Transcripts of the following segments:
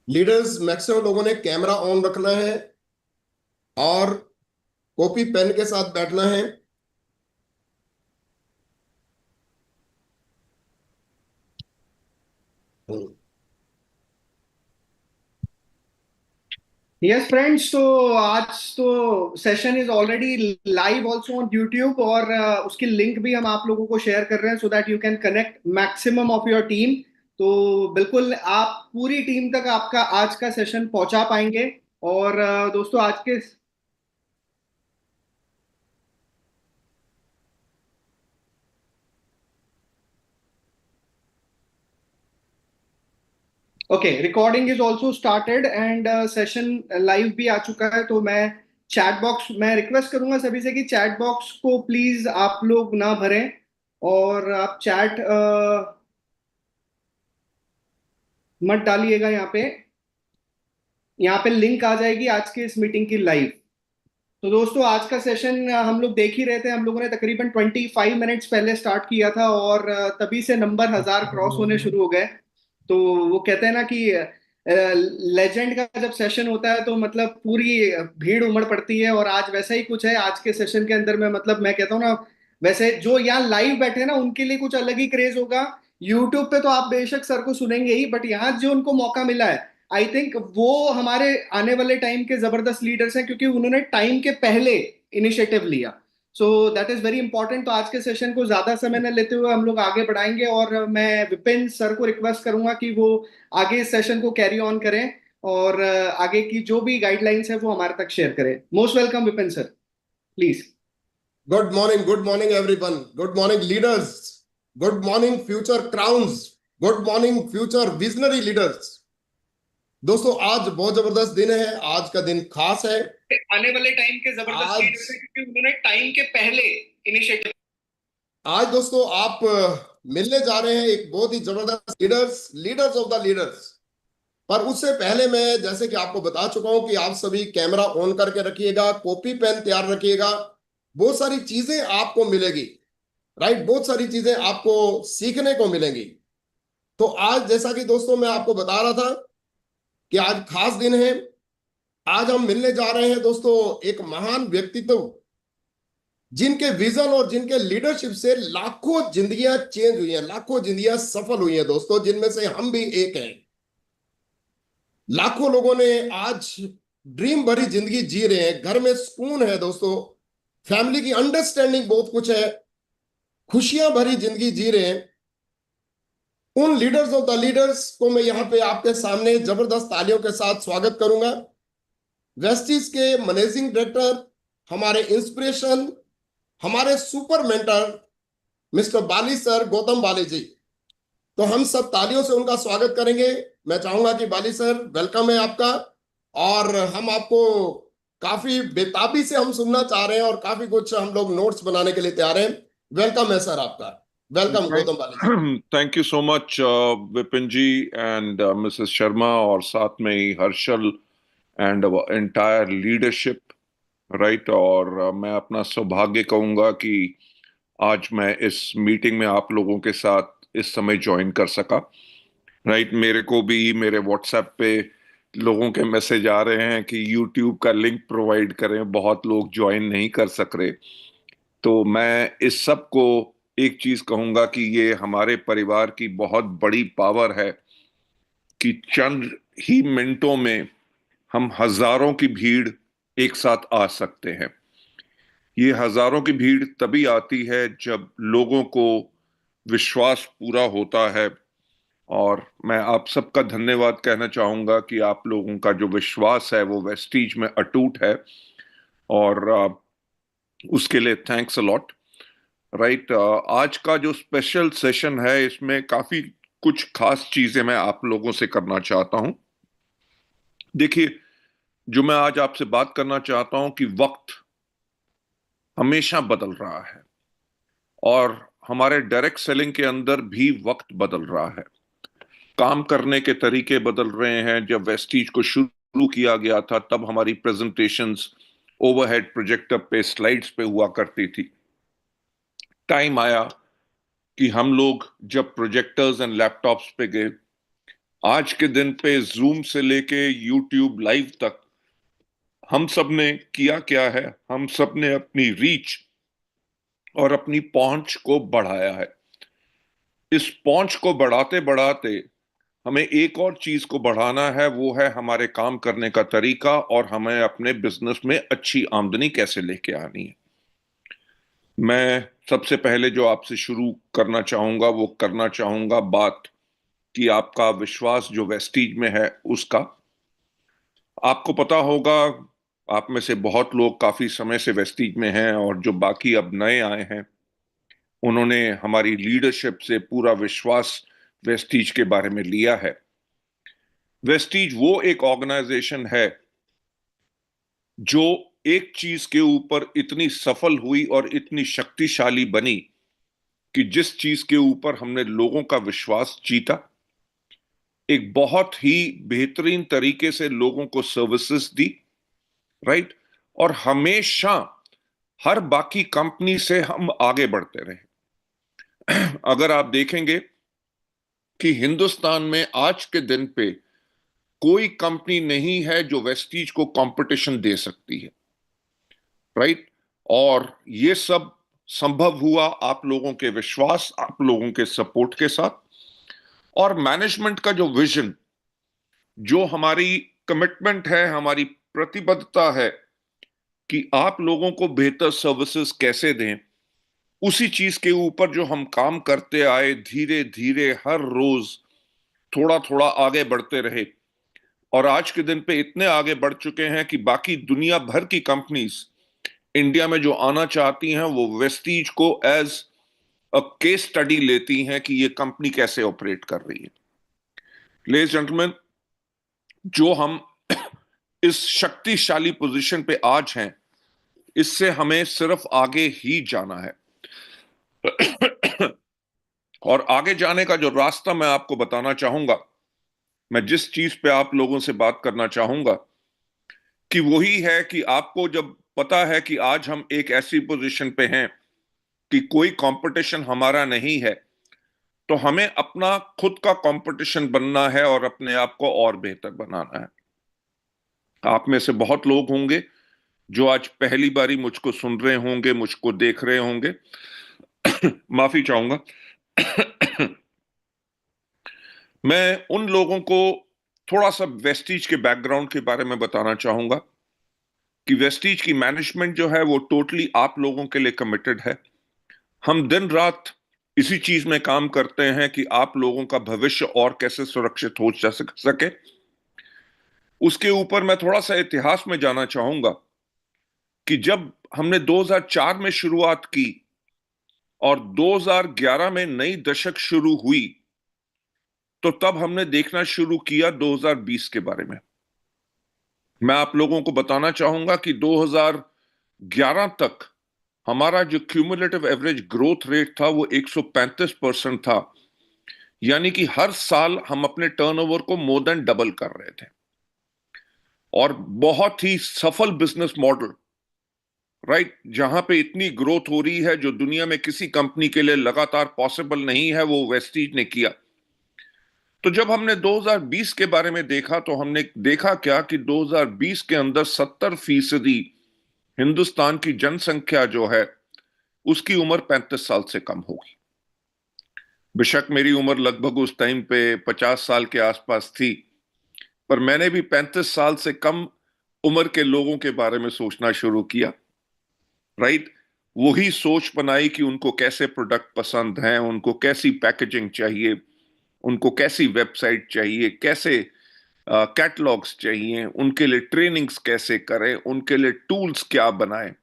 Leaders maximum लोगों ने camera on रखना है और कॉपी पेन के साथ बैठना है। यस फ्रेंड्स, तो आज तो session is already live also on YouTube, और उसकी लिंक भी हम आप लोगों को शेयर कर रहे हैं so that you can connect maximum of your team. तो बिल्कुल आप पूरी टीम तक आपका आज का सेशन पहुंचा पाएंगे। और दोस्तों आज के okay, recording is also started and session live भी आ चुका है। तो मैं रिक्वेस्ट करूंगा सभी से कि चैट बॉक्स को प्लीज आप लोग ना भरें, और आप चैट मत डालिएगा यहाँ पे। यहाँ पे लिंक आ जाएगी आज के इस मीटिंग की लाइव। तो दोस्तों आज का सेशन हम लोग देख ही रहे थे। हम लोगों ने तकरीबन 25 मिनट्स पहले स्टार्ट किया था, और तभी से नंबर 1000 क्रॉस होने शुरू हो गए। तो वो कहते हैं ना कि लेजेंड का जब सेशन होता है तो मतलब पूरी भीड़ उमड़ पड़ती है, और आज वैसा ही कुछ है आज के सेशन के अंदर में। मतलब मैं कहता हूँ ना, वैसे जो यहाँ लाइव बैठे हैं ना उनके लिए कुछ अलग ही क्रेज होगा। यूट्यूब पे तो आप बेशक सर को सुनेंगे ही, बट यहाँ जो उनको मौका मिला है, आई थिंक वो हमारे आने वाले टाइम के जबरदस्त लीडर्स हैं, क्योंकि उन्होंने टाइम के पहले इनिशिएटिव लिया। सो दैट इज वेरी इंपॉर्टेंट। तो आज के सेशन को ज्यादा समय न लेते हुए हम लोग आगे बढ़ाएंगे, और मैं विपिन सर को रिक्वेस्ट करूंगा कि वो आगे इस सेशन को कैरी ऑन करें, और आगे की जो भी गाइडलाइंस है वो हमारे तक शेयर करें। Most welcome Vipin sir, please. Good morning everyone. Good morning leaders. Good morning future crowns. Good morning future visionary leaders. दोस्तों आज बहुत जबरदस्त दिन है, आज का दिन खास है। आने वाले टाइम के जबरदस्त आज लीडर्स हैं, क्योंकि उन्होंने टाइम के पहले इनिशिएटिव। आज दोस्तों आप मिलने जा रहे हैं एक बहुत ही जबरदस्त leaders, leaders of the leaders. पर उससे पहले मैं जैसे कि आपको बता चुका हूं कि आप सभी कैमरा ऑन करके रखिएगा, कॉपी पेन तैयार रखिएगा। बहुत सारी चीजें आपको मिलेगी, राइट, बहुत सारी चीजें आपको सीखने को मिलेंगी। तो आज जैसा कि दोस्तों मैं आपको बता रहा था कि आज खास दिन है। आज हम मिलने जा रहे हैं दोस्तों एक महान व्यक्तित्व, जिनके विजन और जिनके लीडरशिप से लाखों जिंदगियां चेंज हुई हैं, लाखों जिंदगियां सफल हुई हैं दोस्तों, जिनमें से हम भी एक हैं। लाखों लोगों ने आज ड्रीम भरी जिंदगी जी रहे हैं, घर में सुकून है दोस्तों, फैमिली की अंडरस्टैंडिंग बहुत कुछ है, खुशियां भरी जिंदगी जी रहे हैं। उन लीडर्स ऑफ द लीडर्स को मैं यहां पे आपके सामने जबरदस्त तालियों के साथ स्वागत करूंगा। वेस्टीज के मैनेजिंग डायरेक्टर, हमारे इंस्पिरेशन, हमारे सुपर मेंटर मिस्टर बाली सर, गौतम बाली जी। तो हम सब तालियों से उनका स्वागत करेंगे। मैं चाहूंगा कि बाली सर, वेलकम है आपका। और हम आपको काफी बेताबी से हम सुनना चाह रहे हैं और काफी कुछ हम लोग नोट्स बनाने के लिए तैयार हैं। वेलकम है सर आपका। Welcome Thank, Gautam Bali ji. thank you so much, Vipin ji and Mrs. Sharma, और साथ में ही Harshal and entire leadership, right. और मैं अपना सौभाग्य कहूंगा कि आज मैं इस मीटिंग में आप लोगों के साथ इस समय ज्वाइन कर सका, राइट। मेरे को भी मेरे व्हाट्सएप पे लोगों के मैसेज आ रहे हैं कि यूट्यूब का लिंक प्रोवाइड करें, बहुत लोग ज्वाइन नहीं कर सक रहे। तो मैं इस सब को एक चीज कहूंगा कि ये हमारे परिवार की बहुत बड़ी पावर है कि चंद ही मिनटों में हम हजारों की भीड़ एक साथ आ सकते हैं। ये हजारों की भीड़ तभी आती है जब लोगों को विश्वास पूरा होता है। और मैं आप सबका धन्यवाद कहना चाहूंगा कि आप लोगों का जो विश्वास है वो वेस्टीज में अटूट है, और उसके लिए थैंक्स अ लॉट, राइट। आज का जो स्पेशल सेशन है इसमें काफी कुछ खास चीजें मैं आप लोगों से करना चाहता हूं। देखिए, जो मैं आज आपसे बात करना चाहता हूं कि वक्त हमेशा बदल रहा है, और हमारे डायरेक्ट सेलिंग के अंदर भी वक्त बदल रहा है। काम करने के तरीके बदल रहे हैं। जब वेस्टीज को शुरू किया गया था तब हमारी प्रेजेंटेशंस ओवरहेड प्रोजेक्टर पे, स्लाइड्स पे हुआ करती थी। टाइम आया कि हम लोग जब प्रोजेक्टर्स एंड लैपटॉप्स पे गए, आज के दिन पे जूम से लेके यूट्यूब लाइव तक हम सब ने किया क्या है, हम सब ने अपनी रीच और अपनी पहुंच को बढ़ाया है। इस पहुंच को बढ़ाते बढ़ाते हमें एक और चीज को बढ़ाना है, वो है हमारे काम करने का तरीका और हमें अपने बिजनेस में अच्छी आमदनी कैसे लेके आनी है। मैं सबसे पहले जो आपसे शुरू करना चाहूंगा वो करना चाहूंगा बात कि आपका विश्वास जो वेस्टीज में है उसका। आपको पता होगा, आप में से बहुत लोग काफी समय से वेस्टीज में हैं और जो बाकी अब नए आए हैं उन्होंने हमारी लीडरशिप से पूरा विश्वास वेस्टीज के बारे में लिया है। वेस्टीज वो एक ऑर्गेनाइजेशन है जो एक चीज के ऊपर इतनी सफल हुई और इतनी शक्तिशाली बनी कि जिस चीज के ऊपर हमने लोगों का विश्वास जीता, एक बहुत ही बेहतरीन तरीके से लोगों को सर्विसेज दी, राइट, और हमेशा हर बाकी कंपनी से हम आगे बढ़ते रहे। अगर आप देखेंगे कि हिंदुस्तान में आज के दिन पे कोई कंपनी नहीं है जो वेस्टीज को कंपटीशन दे सकती है, राइट, और ये सब संभव हुआ आप लोगों के विश्वास, आप लोगों के सपोर्ट के साथ, और मैनेजमेंट का जो विजन, जो हमारी कमिटमेंट है, हमारी प्रतिबद्धता है कि आप लोगों को बेहतर सर्विसेज कैसे दें, उसी चीज के ऊपर जो हम काम करते आए, धीरे धीरे हर रोज थोड़ा थोड़ा आगे बढ़ते रहे और आज के दिन पे इतने आगे बढ़ चुके हैं कि बाकी दुनिया भर की कंपनीज इंडिया में जो आना चाहती हैं वो वेस्टीज को एज अ केस स्टडी लेती हैं कि ये कंपनी कैसे ऑपरेट कर रही है। लेडीज जेंटलमैन, जो हम इस शक्तिशाली पोजीशन पे आज हैं, इससे हमें सिर्फ आगे ही जाना है। और आगे जाने का जो रास्ता मैं आपको बताना चाहूंगा, मैं जिस चीज पे आप लोगों से बात करना चाहूंगा कि वही है कि आपको जब पता है कि आज हम एक ऐसी पोजीशन पे हैं कि कोई कंपटीशन हमारा नहीं है, तो हमें अपना खुद का कंपटीशन बनना है और अपने आप को और बेहतर बनाना है। आप में से बहुत लोग होंगे जो आज पहली बारी मुझको सुन रहे होंगे, मुझको देख रहे होंगे। माफी चाहूंगा। मैं उन लोगों को थोड़ा सा वेस्टीज के बैकग्राउंड के बारे में बताना चाहूंगा कि वेस्टीज की मैनेजमेंट जो है वो टोटली आप लोगों के लिए कमिटेड है। हम दिन रात इसी चीज में काम करते हैं कि आप लोगों का भविष्य और कैसे सुरक्षित हो जा सके। उसके ऊपर मैं थोड़ा सा इतिहास में जाना चाहूंगा कि जब हमने 2004 में शुरुआत की और 2011 में नई दशक शुरू हुई, तो तब हमने देखना शुरू किया 2020 के बारे में। मैं आप लोगों को बताना चाहूंगा कि 2011 तक हमारा जो क्यूमुलेटिव एवरेज ग्रोथ रेट था वो 135% था, यानी कि हर साल हम अपने टर्नओवर को मोर देन डबल कर रहे थे और बहुत ही सफल बिजनेस मॉडल, राइट, जहां पे इतनी ग्रोथ हो रही है जो दुनिया में किसी कंपनी के लिए लगातार पॉसिबल नहीं है, वो वेस्टीज ने किया। तो जब हमने 2020 के बारे में देखा तो हमने देखा क्या कि 2020 के अंदर 70% हिंदुस्तान की जनसंख्या जो है उसकी उम्र 35 साल से कम होगी। बेशक मेरी उम्र लगभग उस टाइम पे 50 साल के आसपास थी, पर मैंने भी 35 साल से कम उम्र के लोगों के बारे में सोचना शुरू किया, राइट। वही सोच बनाई कि उनको कैसे प्रोडक्ट पसंद हैं, उनको कैसी पैकेजिंग चाहिए, उनको कैसी वेबसाइट चाहिए, कैसे कैटलॉग्स चाहिए, उनके लिए ट्रेनिंग्स कैसे करें, उनके लिए टूल्स क्या बनाएं।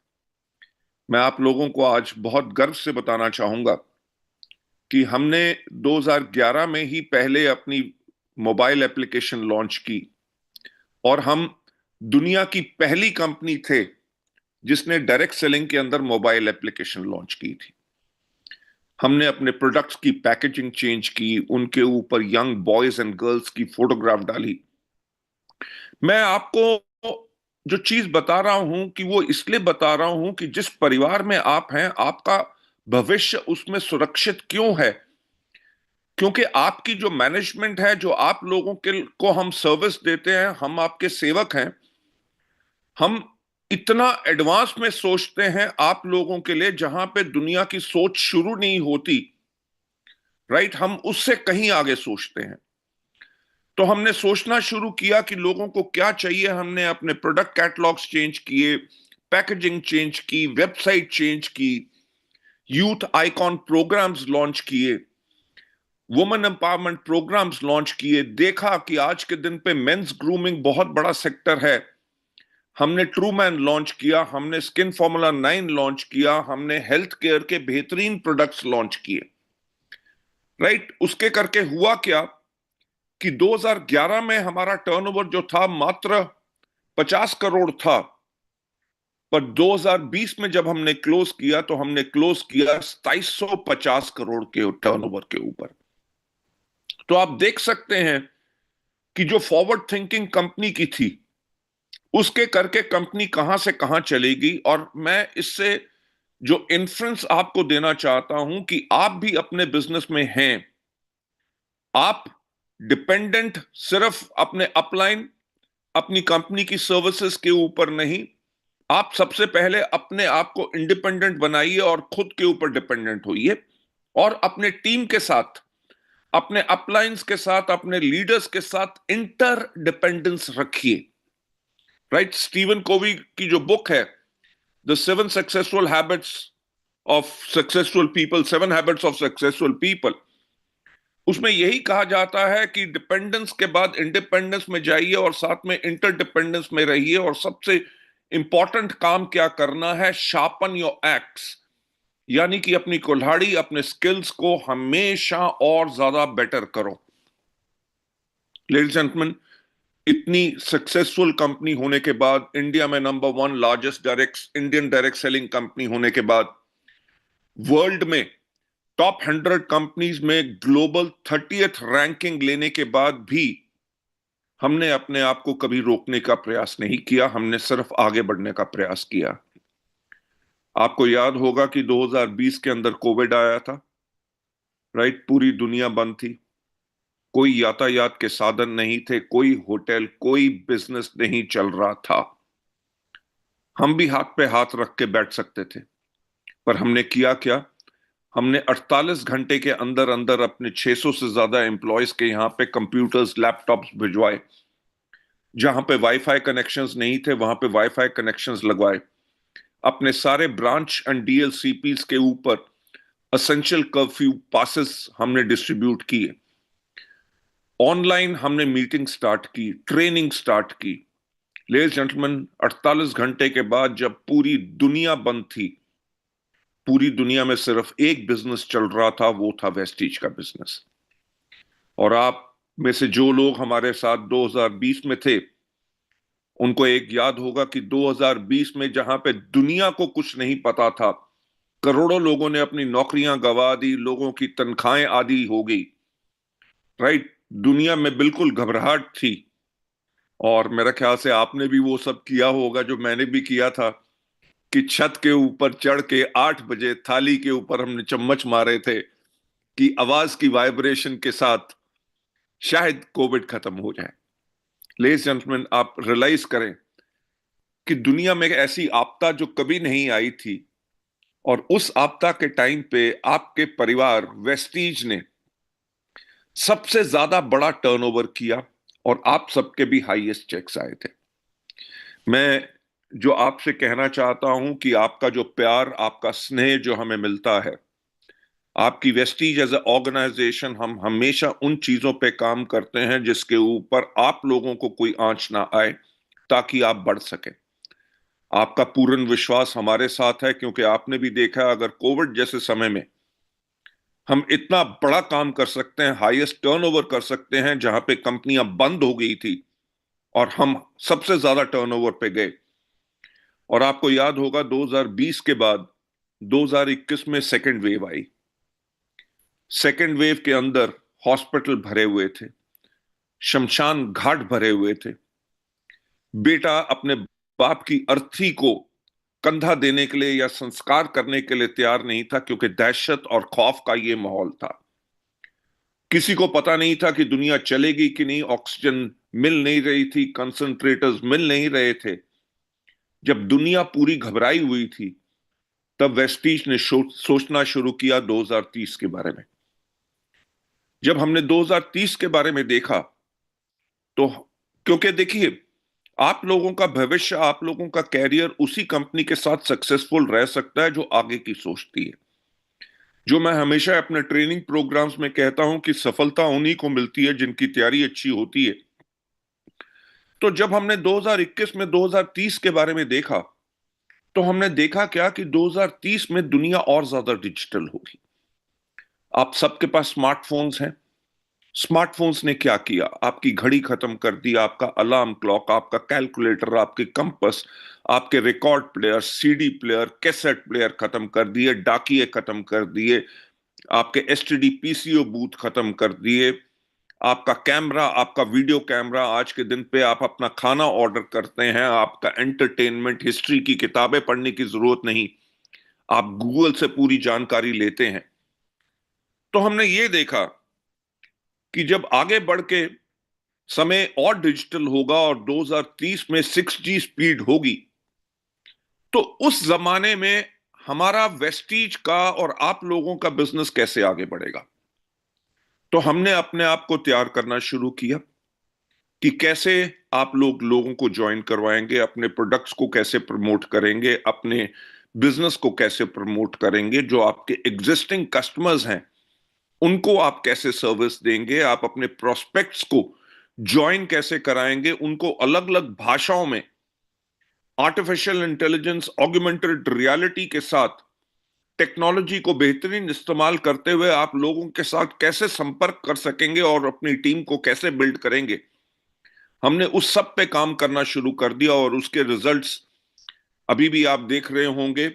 मैं आप लोगों को आज बहुत गर्व से बताना चाहूंगा कि हमने 2011 में ही पहले अपनी मोबाइल एप्लीकेशन लॉन्च की और हम दुनिया की पहली कंपनी थे जिसने डायरेक्ट सेलिंग के अंदर मोबाइल एप्लीकेशन लॉन्च की थी। हमने अपने प्रोडक्ट्स की पैकेजिंग चेंज की, उनके ऊपर यंग बॉयज एंड गर्ल्स की फोटोग्राफ डाली। मैं आपको जो चीज बता रहा हूं कि वो इसलिए बता रहा हूं कि जिस परिवार में आप हैं, आपका भविष्य उसमें सुरक्षित क्यों है, क्योंकि आपकी जो मैनेजमेंट है, जो आप लोगों के को हम सर्विस देते हैं, हम आपके सेवक हैं, हम इतना एडवांस में सोचते हैं आप लोगों के लिए, जहां पे दुनिया की सोच शुरू नहीं होती, राइट, हम उससे कहीं आगे सोचते हैं। तो हमने सोचना शुरू किया कि लोगों को क्या चाहिए। हमने अपने प्रोडक्ट कैटलॉग्स चेंज किए, पैकेजिंग चेंज की, वेबसाइट चेंज की, यूथ आइकॉन प्रोग्राम्स लॉन्च किए, वुमेन एम्पावरमेंट प्रोग्राम्स लॉन्च किए। देखा कि आज के दिन पे मेंस ग्रूमिंग बहुत बड़ा सेक्टर है। हमने ट्रू मैन लॉन्च किया, हमने स्किन फॉर्मूला 9 लॉन्च किया, हमने हेल्थ केयर के बेहतरीन प्रोडक्ट्स लॉन्च किए, राइट। उसके करके हुआ क्या कि 2011 में हमारा टर्नओवर जो था मात्र 50 करोड़ था, पर 2020 में जब हमने क्लोज किया तो हमने क्लोज किया 2750 करोड़ के टर्नओवर के ऊपर। तो आप देख सकते हैं कि जो फॉरवर्ड थिंकिंग कंपनी की थी, उसके करके कंपनी कहां से कहां चलेगी। और मैं इससे जो इन्फ्रेंस आपको देना चाहता हूं कि आप भी अपने बिजनेस में हैं, आप डिपेंडेंट सिर्फ अपने अपलाइन, अपनी कंपनी की सर्विसेज के ऊपर नहीं, आप सबसे पहले अपने आप को इंडिपेंडेंट बनाइए और खुद के ऊपर डिपेंडेंट होइए, और अपने टीम के साथ, अपने अपलाइंस के साथ, अपने लीडर्स के साथ इंटर डिपेंडेंस रखिए, राइट। स्टीवन कोवी की जो बुक है, the 7 habits of successful people, उसमें यही कहा जाता है कि डिपेंडेंस के बाद इंडिपेंडेंस में जाइए और साथ में इंटरडिपेंडेंस में रहिए। और सबसे इंपॉर्टेंट काम क्या करना है, शार्पन योर एक्स, यानी कि अपनी कुल्हाड़ी, अपने स्किल्स को हमेशा और ज्यादा बेटर करो। लेडीज एंड जेंटलमैन, इतनी सक्सेसफुल कंपनी होने के बाद, इंडिया में number 1 largest Indian direct selling company होने के बाद, वर्ल्ड में टॉप 100 कंपनीज में ग्लोबल 30th रैंकिंग लेने के बाद भी हमने अपने आप को कभी रोकने का प्रयास नहीं किया, हमने सिर्फ आगे बढ़ने का प्रयास किया। आपको याद होगा कि 2020 के अंदर कोविड आया था, राइट। पूरी दुनिया बंद थी, कोई यातायात के साधन नहीं थे, कोई होटल, कोई बिजनेस नहीं चल रहा था। हम भी हाथ पे हाथ रख के बैठ सकते थे, पर हमने किया क्या, हमने 48 घंटे के अंदर अंदर अपने 600 से ज्यादा एम्प्लॉयज के यहां पे कंप्यूटर्स, लैपटॉप्स भिजवाए। जहां पे वाईफाई कनेक्शंस नहीं थे वहां पे वाईफाई कनेक्शंस लगवाए। अपने सारे ब्रांच एंड डीएलसीपीस के ऊपर असेंशियल कर्फ्यू पासेस हमने डिस्ट्रीब्यूट किए। ऑनलाइन हमने मीटिंग स्टार्ट की, ट्रेनिंग स्टार्ट की। लेडीज जेंटलमैन, 48 घंटे के बाद जब पूरी दुनिया बंद थी, पूरी दुनिया में सिर्फ एक बिजनेस चल रहा था, वो था वेस्टीज का बिजनेस। और आप में से जो लोग हमारे साथ 2020 में थे, उनको एक याद होगा कि 2020 में जहां पे दुनिया को कुछ नहीं पता था, करोड़ों लोगों ने अपनी नौकरियां गंवा दी, लोगों की तनख्वाहें आधी हो गई, राइट। दुनिया में बिल्कुल घबराहट थी। और मेरा ख्याल से आपने भी वो सब किया होगा जो मैंने भी किया था, कि छत के ऊपर चढ़ के 8 बजे थाली के ऊपर हमने चम्मच मारे थे कि आवाज की वाइब्रेशन के साथ शायद कोविड खत्म हो जाए। लेडीज जेंटलमैन, आप रियलाइज करें कि दुनिया में ऐसी आपदा जो कभी नहीं आई थी, और उस आपदा के टाइम पे आपके परिवार वेस्टीज ने सबसे ज्यादा बड़ा टर्नओवर किया, और आप सबके भी हाईएस्ट चेक्स आए थे। मैं जो आपसे कहना चाहता हूं कि आपका जो प्यार, आपका स्नेह जो हमें मिलता है, आपकी वेस्टीज एज ए ऑर्गेनाइजेशन, हम हमेशा उन चीजों पे काम करते हैं जिसके ऊपर आप लोगों को कोई आंच ना आए, ताकि आप बढ़ सके। आपका पूर्ण विश्वास हमारे साथ है, क्योंकि आपने भी देखा, अगर कोविड जैसे समय में हम इतना बड़ा काम कर सकते हैं, हाईएस्ट टर्नओवर कर सकते हैं, जहां पे कंपनियां बंद हो गई थी और हम सबसे ज्यादा टर्नओवर पे गए। और आपको याद होगा 2020 के बाद 2021 में सेकेंड वेव आई। सेकेंड वेव के अंदर हॉस्पिटल भरे हुए थे, शमशान घाट भरे हुए थे। बेटा अपने बाप की अर्थी को कंधा देने के लिए या संस्कार करने के लिए तैयार नहीं था, क्योंकि दहशत और खौफ का ये माहौल था। किसी को पता नहीं था कि दुनिया चलेगी कि नहीं, ऑक्सीजन मिल नहीं रही थी, कंसंट्रेटर्स मिल नहीं रहे थे। जब दुनिया पूरी घबराई हुई थी, तब वेस्टीज ने सोचना शुरू किया 2030 के बारे में। जब हमने 2030 के बारे में देखा, तो क्योंकि देखिए, आप लोगों का भविष्य, आप लोगों का कैरियर उसी कंपनी के साथ सक्सेसफुल रह सकता है जो आगे की सोचती है। जो मैं हमेशा अपने ट्रेनिंग प्रोग्राम्स में कहता हूं कि सफलता उन्हीं को मिलती है जिनकी तैयारी अच्छी होती है। तो जब हमने 2021 में 2030 के बारे में देखा, तो हमने देखा क्या कि 2030 में दुनिया और ज्यादा डिजिटल होगी। आप सबके पास स्मार्टफोन्स हैं। स्मार्टफोन्स ने क्या किया? आपकी घड़ी खत्म कर दी, आपका अलार्म क्लॉक, आपका कैलकुलेटर, आपके कंपास, आपके record player, CD player, cassette player खत्म कर दिए, डाकिये खत्म कर दिए, आपके एसटीडी पीसीओ बूथ खत्म कर दिए, आपका कैमरा, आपका वीडियो कैमरा। आज के दिन पे आप अपना खाना ऑर्डर करते हैं, आपका एंटरटेनमेंट हिस्ट्री की किताबें पढ़ने की जरूरत नहीं, आप गूगल से पूरी जानकारी लेते हैं। तो हमने ये देखा कि जब आगे बढ़ के समय और डिजिटल होगा और 2030 में 6G स्पीड होगी, तो उस जमाने में हमारा वेस्टीज का और आप लोगों का बिजनेस कैसे आगे बढ़ेगा। तो हमने अपने आप को तैयार करना शुरू किया कि कैसे आप लोगों को ज्वाइन करवाएंगे, अपने प्रोडक्ट्स को कैसे प्रमोट करेंगे, अपने बिजनेस को कैसे प्रमोट करेंगे, जो आपके एग्जिस्टिंग कस्टमर्स हैं उनको आप कैसे सर्विस देंगे, आप अपने प्रोस्पेक्ट्स को ज्वाइन कैसे कराएंगे, उनको अलग अलग भाषाओं में आर्टिफिशियल इंटेलिजेंस, ऑगमेंटेड रियलिटी के साथ टेक्नोलॉजी को बेहतरीन इस्तेमाल करते हुए आप लोगों के साथ कैसे संपर्क कर सकेंगे और अपनी टीम को कैसे बिल्ड करेंगे। हमने उस सब पे काम करना शुरू कर दिया और उसके रिजल्ट्स अभी भी आप देख रहे होंगे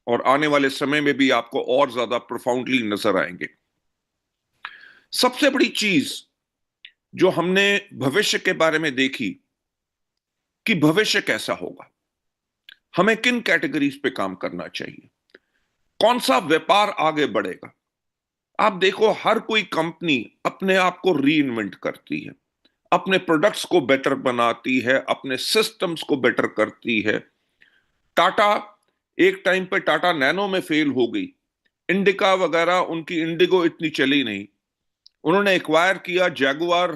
और आने वाले समय में भी आपको और ज्यादा प्रोफाउंडली नजर आएंगे। सबसे बड़ी चीज जो हमने भविष्य के बारे में देखी कि भविष्य कैसा होगा, हमें किन कैटेगरीज पे काम करना चाहिए, कौन सा व्यापार आगे बढ़ेगा। आप देखो, हर कोई कंपनी अपने आप को री इन्वेंट करती है, अपने प्रोडक्ट्स को बेटर बनाती है, अपने सिस्टम्स को बेटर करती है। टाटा एक टाइम पे टाटा नैनो में फेल हो गई, इंडिका वगैरह, उनकी इंडिगो इतनी चली नहीं, उन्होंने एक्वायर किया जैगुआर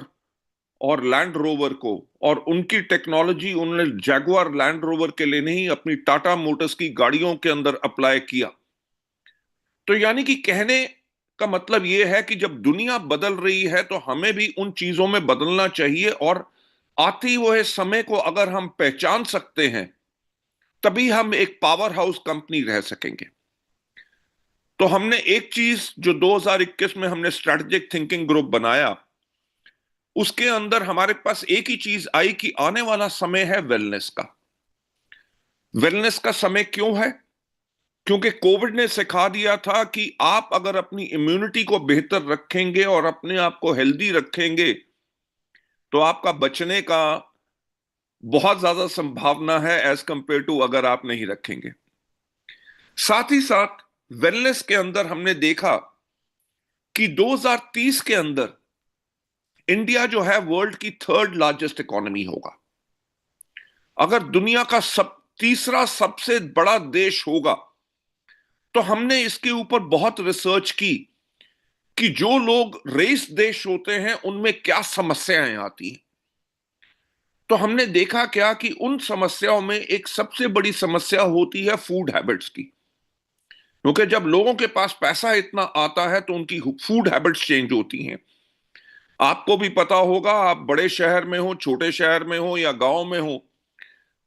और लैंड रोवर को, और उनकी टेक्नोलॉजी उन्होंने जैगुआर लैंड रोवर के लिए नहीं, अपनी टाटा मोटर्स की गाड़ियों के अंदर अप्लाई किया। तो यानी कि कहने का मतलब यह है कि जब दुनिया बदल रही है तो हमें भी उन चीजों में बदलना चाहिए, और आती हुए समय को अगर हम पहचान सकते हैं तभी हम एक पावर हाउस कंपनी रह सकेंगे। तो हमने एक चीज जो 2021 में हमने स्ट्रेटेजिक थिंकिंग ग्रुप बनाया, उसके अंदर हमारे पास एक ही चीज आई कि आने वाला समय है वेलनेस का। वेलनेस का समय क्यों है? क्योंकि कोविड ने सिखा दिया था कि आप अगर अपनी इम्यूनिटी को बेहतर रखेंगे और अपने आप को हेल्दी रखेंगे तो आपका बचने का बहुत ज्यादा संभावना है एज कंपेयर टू अगर आप नहीं रखेंगे। साथ ही साथ वेलनेस के अंदर हमने देखा कि 2030 के अंदर इंडिया जो है वर्ल्ड की 3rd लार्जेस्ट इकोनॉमी होगा। अगर दुनिया का तीसरा सबसे बड़ा देश होगा, तो हमने इसके ऊपर बहुत रिसर्च की कि जो लोग रेस देश होते हैं उनमें क्या समस्याएं आती हैं। तो हमने देखा क्या कि उन समस्याओं में एक सबसे बड़ी समस्या होती है फूड हैबिट्स की, क्योंकि जब लोगों के पास पैसा इतना आता है तो उनकी फूड हैबिट्स चेंज होती हैं। आपको भी पता होगा, आप बड़े शहर में हो, छोटे शहर में हो या गांव में हो,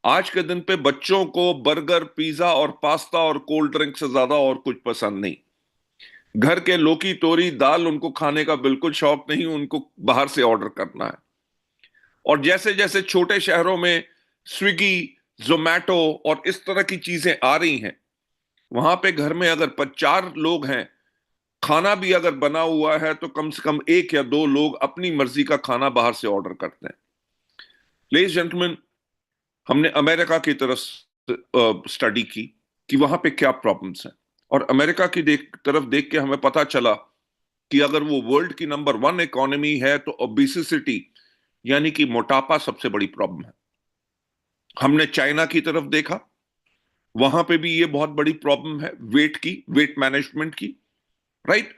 आज के दिन पे बच्चों को बर्गर, पिज्जा और पास्ता और कोल्ड ड्रिंक से ज्यादा और कुछ पसंद नहीं। घर के लौकी तोरी दाल उनको खाने का बिल्कुल शौक नहीं, उनको बाहर से ऑर्डर करना है। और जैसे जैसे छोटे शहरों में स्विगी, जोमैटो और इस तरह की चीजें आ रही हैं, वहां पे घर में अगर 4 लोग हैं, खाना भी अगर बना हुआ है तो कम से कम 1 या 2 लोग अपनी मर्जी का खाना बाहर से ऑर्डर करते हैं। लेडीज जेंटलमैन, हमने अमेरिका की तरफ स्टडी की कि वहां पे क्या प्रॉब्लम्स हैं, और अमेरिका की तरफ देख के हमें पता चला कि अगर वो वर्ल्ड की नंबर 1 इकोनॉमी है तो ओबेसिटी यानी कि मोटापा सबसे बड़ी प्रॉब्लम है। हमने चाइना की तरफ देखा, वहां पे भी ये बहुत बड़ी प्रॉब्लम है वेट मैनेजमेंट की, राइट।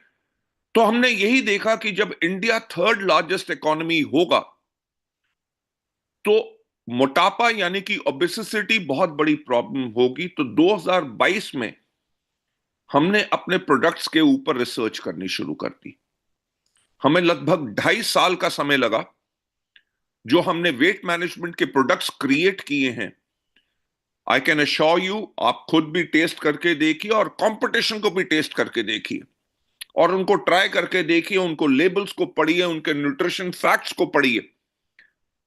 तो हमने यही देखा कि जब इंडिया 3rd लार्जेस्ट इकोनॉमी होगा तो मोटापा यानी कि ओबेसिटी बहुत बड़ी प्रॉब्लम होगी। तो 2022 में हमने अपने प्रोडक्ट्स के ऊपर रिसर्च करनी शुरू कर दी। हमें लगभग 2.5 साल का समय लगा। जो हमने वेट मैनेजमेंट के प्रोडक्ट्स क्रिएट किए हैं, आई कैन अश्योर यू, आप खुद भी टेस्ट करके देखिए और कंपटीशन को भी टेस्ट करके देखिए और उनको ट्राई करके देखिए, उनको लेबल्स को पढ़िए, उनके न्यूट्रिशन फैक्ट्स को पढ़िए।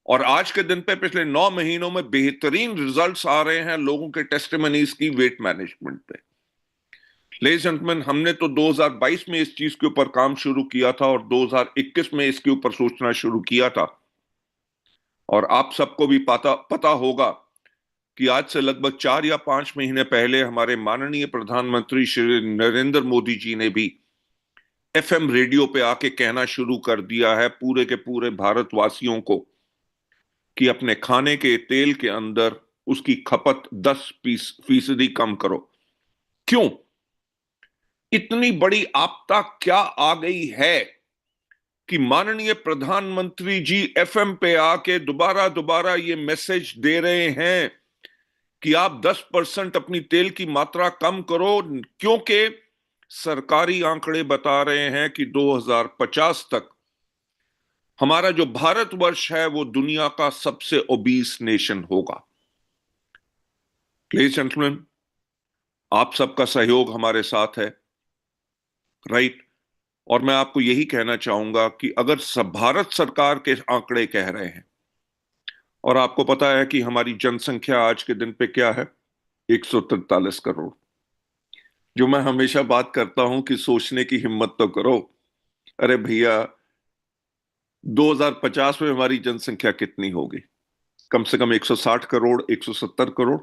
और आज के दिन पे पिछले 9 महीनों में बेहतरीन रिजल्ट्स आ रहे हैं लोगों के टेस्टिमनीज की वेट मैनेजमेंट पे। लेडीज एंड जेंटलमैन, हमने तो 2022 में इस चीज के ऊपर काम शुरू किया था और 2021 में इसके ऊपर सोचना शुरू किया था। और आप सबको भी पता होगा कि आज से लगभग 4 या 5 महीने पहले हमारे माननीय प्रधानमंत्री श्री नरेंद्र मोदी जी ने भी एफएम रेडियो पे आके कहना शुरू कर दिया है पूरे के पूरे भारतवासियों को कि अपने खाने के तेल के अंदर उसकी खपत 10% कम करो। क्यों? इतनी बड़ी आपदा क्या आ गई है कि माननीय प्रधानमंत्री जी एफएम पे आके दोबारा ये मैसेज दे रहे हैं कि आप 10% अपनी तेल की मात्रा कम करो, क्योंकि सरकारी आंकड़े बता रहे हैं कि 2050 तक हमारा जो भारतवर्ष है वो दुनिया का सबसे ओबीस नेशन होगा। लेडीज एंड जेंटलमैन, आप सबका सहयोग हमारे साथ है, राइट। और मैं आपको यही कहना चाहूंगा कि अगर सब भारत सरकार के आंकड़े कह रहे हैं, और आपको पता है कि हमारी जनसंख्या आज के दिन पे क्या है, 143 करोड़। जो मैं हमेशा बात करता हूं कि सोचने की हिम्मत तो करो। अरे भैया, 2050 में हमारी जनसंख्या कितनी होगी? कम से कम 160 करोड़, 170 करोड़।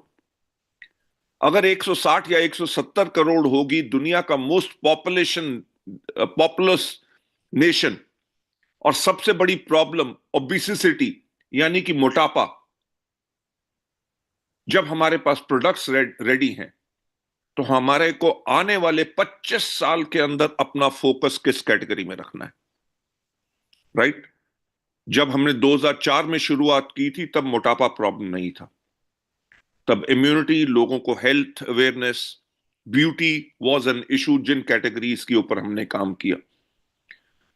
अगर 160 या 170 करोड़ होगी, दुनिया का मोस्ट पॉपुलस नेशन, और सबसे बड़ी प्रॉब्लम ओबेसिटी यानी कि मोटापा, जब हमारे पास प्रोडक्ट्स रेडी हैं तो हमारे को आने वाले 25 साल के अंदर अपना फोकस किस कैटेगरी में रखना है, राइट। जब हमने 2004 में शुरुआत की थी तब मोटापा प्रॉब्लम नहीं था, तब इम्यूनिटी, लोगों को health awareness, beauty was an issue, जिन कैटेगरीज के ऊपर हमने काम किया।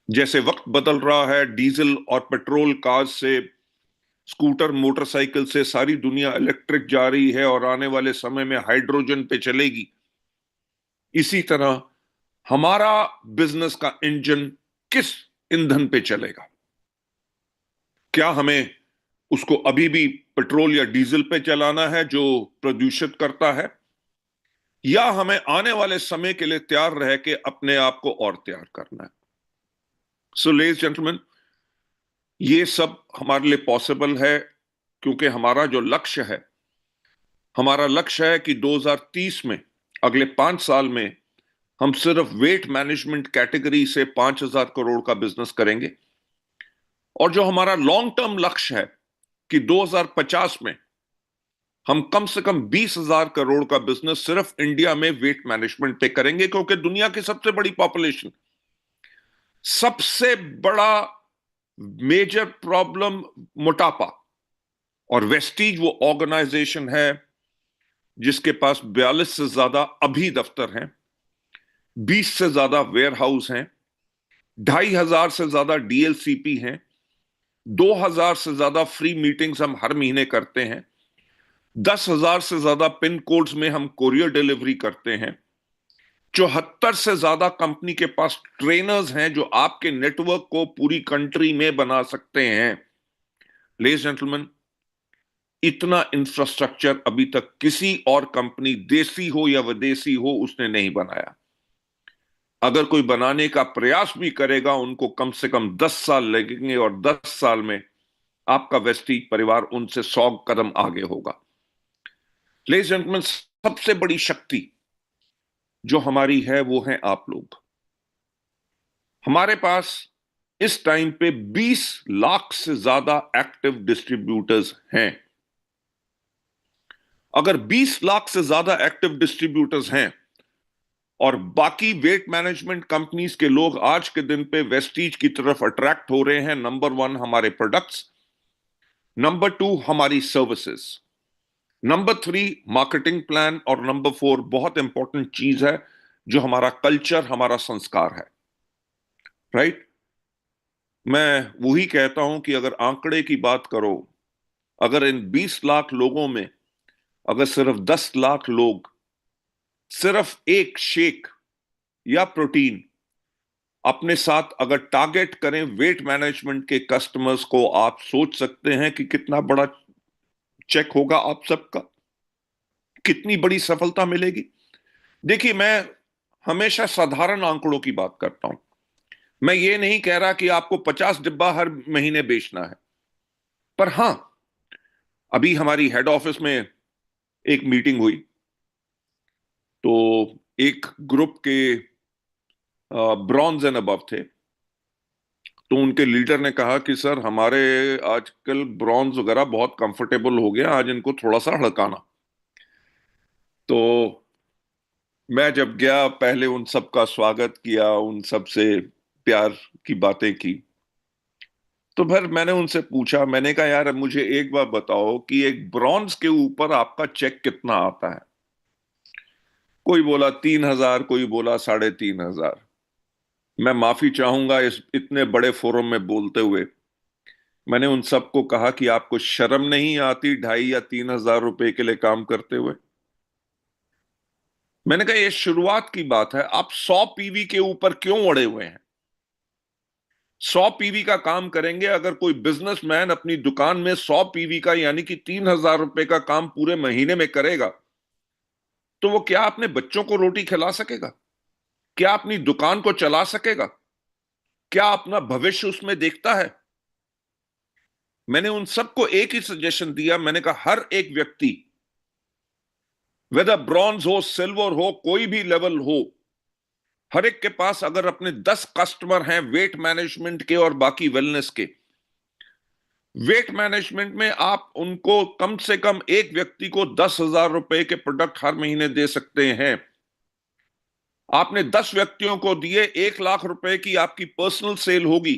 जैसे वक्त बदल रहा है, डीजल और पेट्रोल कार्स से, स्कूटर मोटरसाइकिल से सारी दुनिया इलेक्ट्रिक जा रही है और आने वाले समय में हाइड्रोजन पे चलेगी। इसी तरह हमारा बिजनेस का इंजन किस ईंधन पे चलेगा? क्या हमें उसको अभी भी पेट्रोल या डीजल पे चलाना है जो प्रदूषित करता है, या हमें आने वाले समय के लिए तैयार रह के अपने आप को और तैयार करना है? सो लेडीज जेंटलमैन, ये सब हमारे लिए पॉसिबल है क्योंकि हमारा जो लक्ष्य है, हमारा लक्ष्य है कि 2030 में, अगले 5 साल में, हम सिर्फ वेट मैनेजमेंट कैटेगरी से 5,000 करोड़ का बिजनेस करेंगे। और जो हमारा लॉन्ग टर्म लक्ष्य है कि 2050 में हम कम से कम 20,000 करोड़ का बिजनेस सिर्फ इंडिया में वेट मैनेजमेंट पे करेंगे, क्योंकि दुनिया की सबसे बड़ी पॉपुलेशन, सबसे बड़ा मेजर प्रॉब्लम मोटापा, और वेस्टीज वो ऑर्गेनाइजेशन है जिसके पास 42 से ज्यादा अभी दफ्तर हैं, 20 से ज्यादा वेयर हाउस हैं, 2,500 से ज्यादा डीएलसीपी हैं, 2,000 से ज्यादा फ्री मीटिंग्स हम हर महीने करते हैं, 10,000 से ज्यादा पिन कोड्स में हम कोरियर डिलीवरी करते हैं, 74 से ज्यादा कंपनी के पास ट्रेनर्स हैं जो आपके नेटवर्क को पूरी कंट्री में बना सकते हैं। लेडीज जेंटलमैन, इतना इंफ्रास्ट्रक्चर अभी तक किसी और कंपनी, देसी हो या विदेशी हो, उसने नहीं बनाया। अगर कोई बनाने का प्रयास भी करेगा, उनको कम से कम 10 साल लगेंगे और 10 साल में आपका वेस्टीज परिवार उनसे 100 कदम आगे होगा। लेडीज जेंटलमैन, सबसे बड़ी शक्ति जो हमारी है वो है आप लोग। हमारे पास इस टाइम पे 20 लाख से ज्यादा एक्टिव डिस्ट्रीब्यूटर्स हैं। अगर 20 लाख से ज्यादा एक्टिव डिस्ट्रीब्यूटर्स हैं और बाकी वेट मैनेजमेंट कंपनीज के लोग आज के दिन पे वेस्टीज की तरफ अट्रैक्ट हो रहे हैं, नंबर 1 हमारे प्रोडक्ट्स, नंबर 2 हमारी सर्विसेज, नंबर 3 मार्केटिंग प्लान, और नंबर 4 बहुत इंपॉर्टेंट चीज है जो हमारा कल्चर, हमारा संस्कार है। राइट? मैं वही कहता हूं कि अगर आंकड़े की बात करो, अगर इन 20 लाख लोगों में अगर सिर्फ 10 लाख लोग सिर्फ एक शेक या प्रोटीन अपने साथ अगर टारगेट करें वेट मैनेजमेंट के कस्टमर्स को, आप सोच सकते हैं कि कितना बड़ा चेक होगा आप सबका, कितनी बड़ी सफलता मिलेगी। देखिए, मैं हमेशा साधारण आंकड़ों की बात करता हूं। मैं ये नहीं कह रहा कि आपको 50 डिब्बा हर महीने बेचना है, पर हां, अभी हमारी हेड ऑफिस में एक मीटिंग हुई, तो एक ग्रुप के ब्रॉन्ज एंड अबव थे, तो उनके लीडर ने कहा कि सर, हमारे आजकल ब्रॉन्ज वगैरह बहुत कंफर्टेबल हो गया, आज इनको थोड़ा सा हड़काना। तो मैं जब गया, पहले उन सबका स्वागत किया, उन सब से प्यार की बातें की, तो फिर मैंने उनसे पूछा, मैंने कहा यार मुझे एक बात बताओ कि एक ब्रॉन्ज के ऊपर आपका चेक कितना आता है? कोई बोला 3,000, कोई बोला 3,500। मैं माफी चाहूंगा इस इतने बड़े फोरम में बोलते हुए। मैंने उन सबको कहा कि आपको शर्म नहीं आती 2,500 या 3,000 रुपए के लिए काम करते हुए? मैंने कहा ये शुरुआत की बात है, आप 100 पीवी के ऊपर क्यों अड़े हुए हैं? 100 पीवी का काम करेंगे। अगर कोई बिजनेसमैन अपनी दुकान में 100 पीवी का यानी कि 3,000 रुपए का काम पूरे महीने में करेगा, तो वो क्या अपने बच्चों को रोटी खिला सकेगा? क्या अपनी दुकान को चला सकेगा? क्या अपना भविष्य उसमें देखता है? मैंने उन सबको एक ही सजेशन दिया, मैंने कहा हर एक व्यक्ति, वेदर ब्रॉन्ज हो, सिल्वर हो, कोई भी लेवल हो, हर एक के पास अगर अपने 10 कस्टमर हैं वेट मैनेजमेंट के और बाकी वेलनेस के, वेट मैनेजमेंट में आप उनको कम से कम एक व्यक्ति को 10,000 रुपए के प्रोडक्ट हर महीने दे सकते हैं। आपने 10 व्यक्तियों को दिए, 1,00,000 रुपए की आपकी पर्सनल सेल होगी,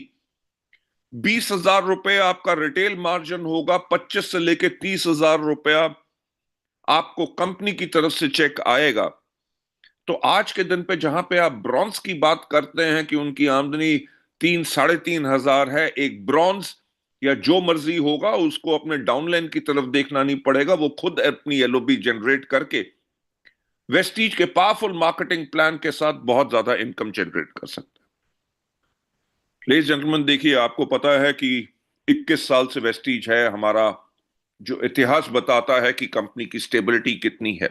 20,000 रुपए आपका रिटेल मार्जिन होगा, 25 से लेके 30,000 रुपया आपको कंपनी की तरफ से चेक आएगा। तो आज के दिन पे जहां पे आप ब्रॉन्ज की बात करते हैं कि उनकी आमदनी 3-3,500 है, एक ब्रॉन्ज या जो मर्जी होगा उसको अपने डाउनलाइन की तरफ देखना नहीं पड़ेगा, वो खुद अपनी एलओबी जनरेट करके वेस्टीज के पावरफुल मार्केटिंग प्लान के साथ बहुत ज्यादा इनकम जनरेट कर सकते हैं। लेडीज जेंटलमैन, देखिए, आपको पता है कि 21 साल से वेस्टीज है। हमारा जो इतिहास बताता है कि कंपनी की स्टेबिलिटी कितनी है।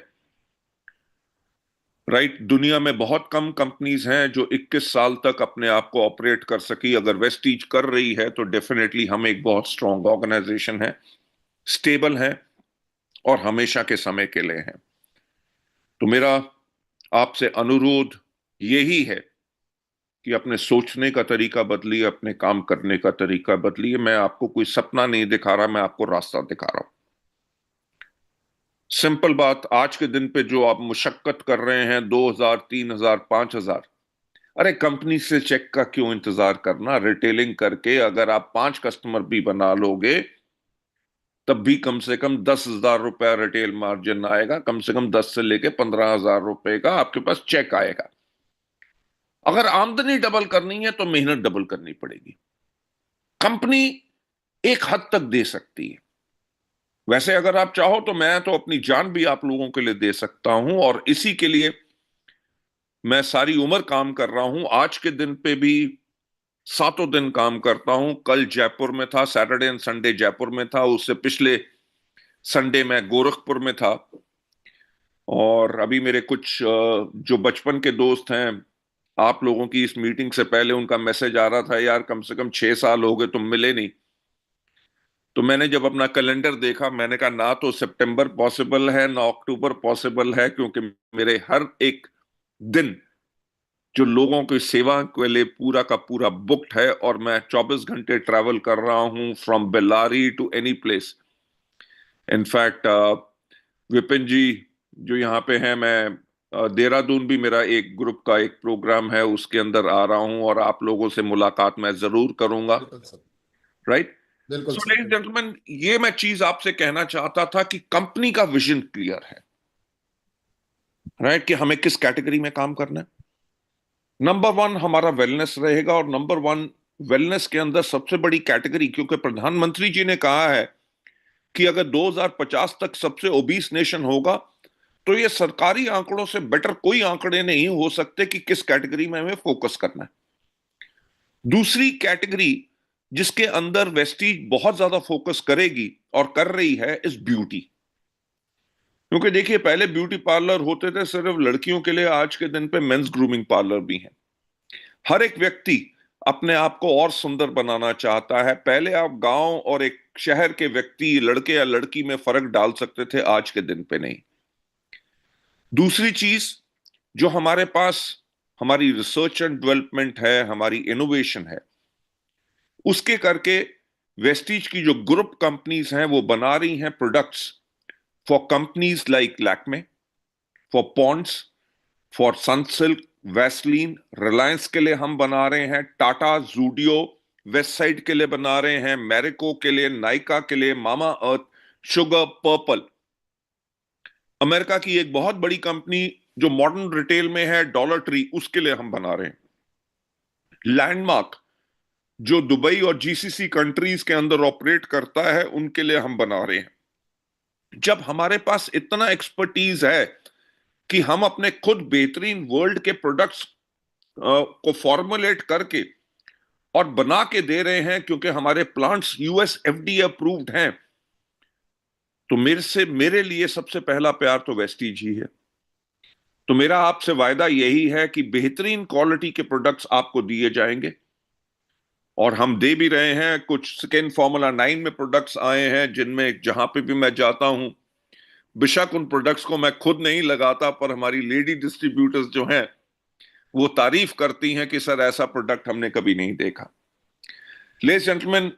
राइट? दुनिया में बहुत कम कंपनीज हैं जो 21 साल तक अपने आप को ऑपरेट कर सकी। अगर वेस्टीज कर रही है तो डेफिनेटली हम एक बहुत स्ट्रांग ऑर्गेनाइजेशन है, स्टेबल है और हमेशा के समय के लिए है। तो मेरा आपसे अनुरोध यही है कि अपने सोचने का तरीका बदलिए, अपने काम करने का तरीका बदलिए। मैं आपको कोई सपना नहीं दिखा रहा, मैं आपको रास्ता दिखा रहा हूं। सिंपल बात, आज के दिन पे जो आप मुशक्कत कर रहे हैं 2,000, 3,000, 5,000, अरे कंपनी से चेक का क्यों इंतजार करना? रिटेलिंग करके अगर आप 5 कस्टमर भी बना लोगे तब भी कम से कम 10,000 रुपया रिटेल मार्जिन आएगा, कम से कम 10 से लेके 15,000 रुपए का आपके पास चेक आएगा। अगर आमदनी डबल करनी है तो मेहनत डबल करनी पड़ेगी। कंपनी एक हद तक दे सकती है, वैसे अगर आप चाहो तो मैं तो अपनी जान भी आप लोगों के लिए दे सकता हूं, और इसी के लिए मैं सारी उम्र काम कर रहा हूं। आज के दिन पे भी 7 दिन काम करता हूं। कल जयपुर में था, सैटरडे एंड संडे जयपुर में था, उससे पिछले संडे मैं गोरखपुर में था। और अभी मेरे कुछ जो बचपन के दोस्त हैं, आप लोगों की इस मीटिंग से पहले उनका मैसेज आ रहा था, यार कम से कम 6 साल हो गए तुम मिले नहीं। तो मैंने जब अपना कैलेंडर देखा, मैंने कहा ना तो सितंबर पॉसिबल है ना अक्टूबर पॉसिबल है, क्योंकि मेरे हर एक दिन जो लोगों की सेवा के लिए पूरा का पूरा बुक्ड है, और मैं 24 घंटे ट्रैवल कर रहा हूं from Bellary to any place. In fact Vipin ji जो यहाँ पे हैं, मैं देहरादून भी मेरा एक ग्रुप का एक प्रोग्राम है, उसके अंदर आ रहा हूं, और आप लोगों से मुलाकात मैं जरूर करूंगा। बिल्कुल सर। राइट। बिल्कुल सो लेडीज सर। जेंटलमैन, ये मैं चीज आपसे कहना चाहता था कि कंपनी का विजन क्लियर है, राइट, कि हमें किस कैटेगरी में काम करना है। नंबर वन हमारा वेलनेस रहेगा, और नंबर वन वेलनेस के अंदर सबसे बड़ी कैटेगरी, क्योंकि प्रधानमंत्री जी ने कहा है कि अगर 2050 तक सबसे ओबीस नेशन होगा, तो ये सरकारी आंकड़ों से बेटर कोई आंकड़े नहीं हो सकते कि किस कैटेगरी में हमें फोकस करना है। दूसरी कैटेगरी जिसके अंदर वेस्टीज बहुत ज्यादा फोकस करेगी और कर रही है, इज ब्यूटी। क्योंकि देखिए, पहले ब्यूटी पार्लर होते थे सिर्फ लड़कियों के लिए, आज के दिन पे मेंस ग्रूमिंग पार्लर भी हैं। हर एक व्यक्ति अपने आप को और सुंदर बनाना चाहता है। पहले आप गांव और एक शहर के व्यक्ति, लड़के या लड़की में फर्क डाल सकते थे, आज के दिन पे नहीं। दूसरी चीज जो हमारे पास हमारी रिसर्च एंड डेवलपमेंट है, हमारी इनोवेशन है, उसके करके वेस्टीज की जो ग्रुप कंपनीज हैं वो बना रही हैं products for companies like Lakme, for Ponds, for Sunsilk, Vaseline. Reliance के लिए हम बना रहे हैं, टाटा, जूडियो, वेस्टसाइड के लिए बना रहे हैं, मैरिको के लिए, नाइका के लिए, मामा अर्थ, शुगर, पर्पल। अमेरिका की एक बहुत बड़ी कंपनी जो मॉडर्न रिटेल में है, डॉलर ट्री, उसके लिए हम बना रहे हैं। लैंडमार्क जो दुबई और जीसीसी कंट्रीज के अंदर ऑपरेट करता है, उनके लिए हम बना रहे हैं। जब हमारे पास इतना एक्सपर्टीज है कि हम अपने खुद बेहतरीन वर्ल्ड के प्रोडक्ट्स को फॉर्मुलेट करके और बना के दे रहे हैं, क्योंकि हमारे प्लांट्स यूएस एफडीए अप्रूव्ड हैं, तो मेरे लिए सबसे पहला प्यार तो वेस्टीज ही है। तो मेरा आपसे वायदा यही है कि बेहतरीन क्वालिटी के प्रोडक्ट्स आपको दिए जाएंगे, और हम दे भी रहे हैं। कुछ स्किन फॉर्मूला 9 में प्रोडक्ट्स आए हैं, जिनमें जहां पे भी मैं जाता हूं, बेशक उन प्रोडक्ट्स को मैं खुद नहीं लगाता, पर हमारी लेडी डिस्ट्रीब्यूटर्स जो हैं वो तारीफ करती हैं कि सर ऐसा प्रोडक्ट हमने कभी नहीं देखा। लेडीज जेंटलमैन,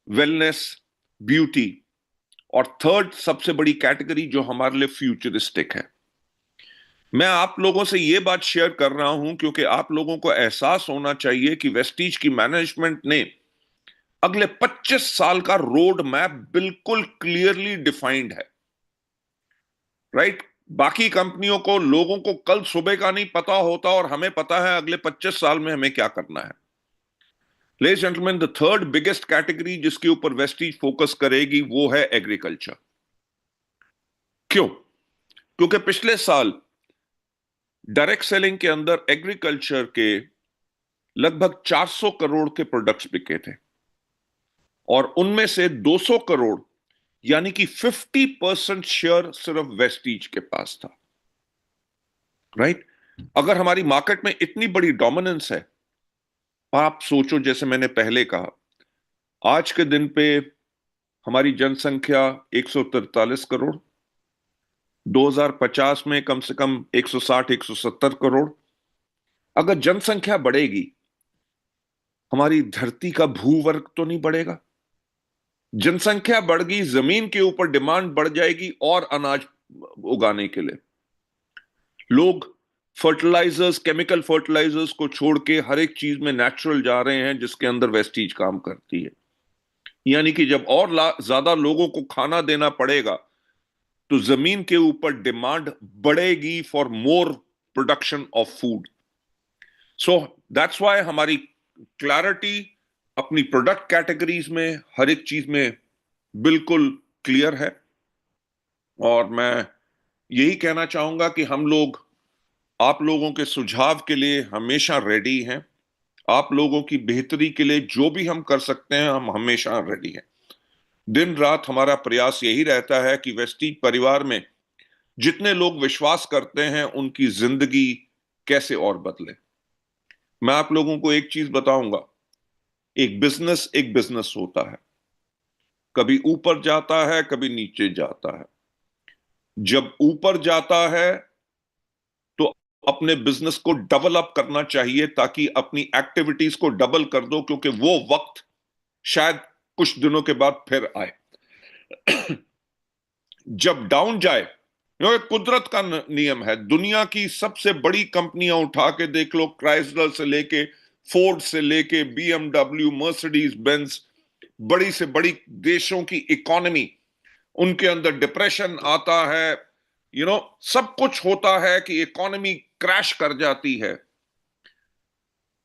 वेलनेस, ब्यूटी, और थर्ड सबसे बड़ी कैटेगरी जो हमारे लिए फ्यूचरिस्टिक है। मैं आप लोगों से यह बात शेयर कर रहा हूं क्योंकि आप लोगों को एहसास होना चाहिए कि वेस्टीज की मैनेजमेंट ने अगले 25 साल का रोड मैप बिल्कुल क्लियरली डिफाइंड है, राइट। बाकी कंपनियों को, लोगों को कल सुबह का नहीं पता होता, और हमें पता है अगले 25 साल में हमें क्या करना है। Ladies gentleman, the third biggest category जिसके ऊपर वेस्टीज फोकस करेगी वो है एग्रीकल्चर। क्यों? क्योंकि पिछले साल डायरेक्ट सेलिंग के अंदर एग्रीकल्चर के लगभग 400 करोड़ के प्रोडक्ट्स बिके थे, और उनमें से 200 करोड़ यानी कि 50% शेयर सिर्फ वेस्टीज के पास था, राइट। अगर हमारी मार्केट में इतनी बड़ी डोमिनेंस है, आप सोचो, जैसे मैंने पहले कहा, आज के दिन पे हमारी जनसंख्या 143 करोड़, 2050 में कम से कम 160-170 करोड़। अगर जनसंख्या बढ़ेगी, हमारी धरती का भूवर्ग तो नहीं बढ़ेगा। जनसंख्या बढ़ गई, जमीन के ऊपर डिमांड बढ़ जाएगी और अनाज उगाने के लिए। लोग फर्टिलाइजर्स, केमिकल फर्टिलाइजर्स को छोड़ के हर एक चीज में नेचुरल जा रहे हैं, जिसके अंदर वेस्टीज काम करती है। यानी कि जब और ज्यादा लोगों को खाना देना पड़ेगा, तो जमीन के ऊपर डिमांड बढ़ेगी for more production of food. So that's why हमारी क्लैरिटी अपनी प्रोडक्ट कैटेगरीज में, हर एक चीज में बिल्कुल क्लियर है। और मैं यही कहना चाहूंगा कि हम लोग आप लोगों के सुझाव के लिए हमेशा रेडी हैं। आप लोगों की बेहतरी के लिए जो भी हम कर सकते हैं, हम हमेशा रेडी हैं। दिन रात हमारा प्रयास यही रहता है कि वेस्टीज परिवार में जितने लोग विश्वास करते हैं, उनकी जिंदगी कैसे और बदले। मैं आप लोगों को एक चीज बताऊंगा, एक बिजनेस होता है, कभी ऊपर जाता है, कभी नीचे जाता है। जब ऊपर जाता है तो अपने बिजनेस को डेवलप करना चाहिए ताकि अपनी एक्टिविटीज को डबल कर दो, क्योंकि वो वक्त शायद कुछ दिनों के बाद फिर आए। जब डाउन जाए, ये कुदरत का नियम है। दुनिया की सबसे बड़ी कंपनियां उठा के देख लो, क्राइसलर से लेके फोर्ड से लेके बीएमडब्ल्यू, मर्सिडीज बेंज, बड़ी से बड़ी देशों की इकोनॉमी, उनके अंदर डिप्रेशन आता है, सब कुछ होता है कि इकोनॉमी क्रैश कर जाती है।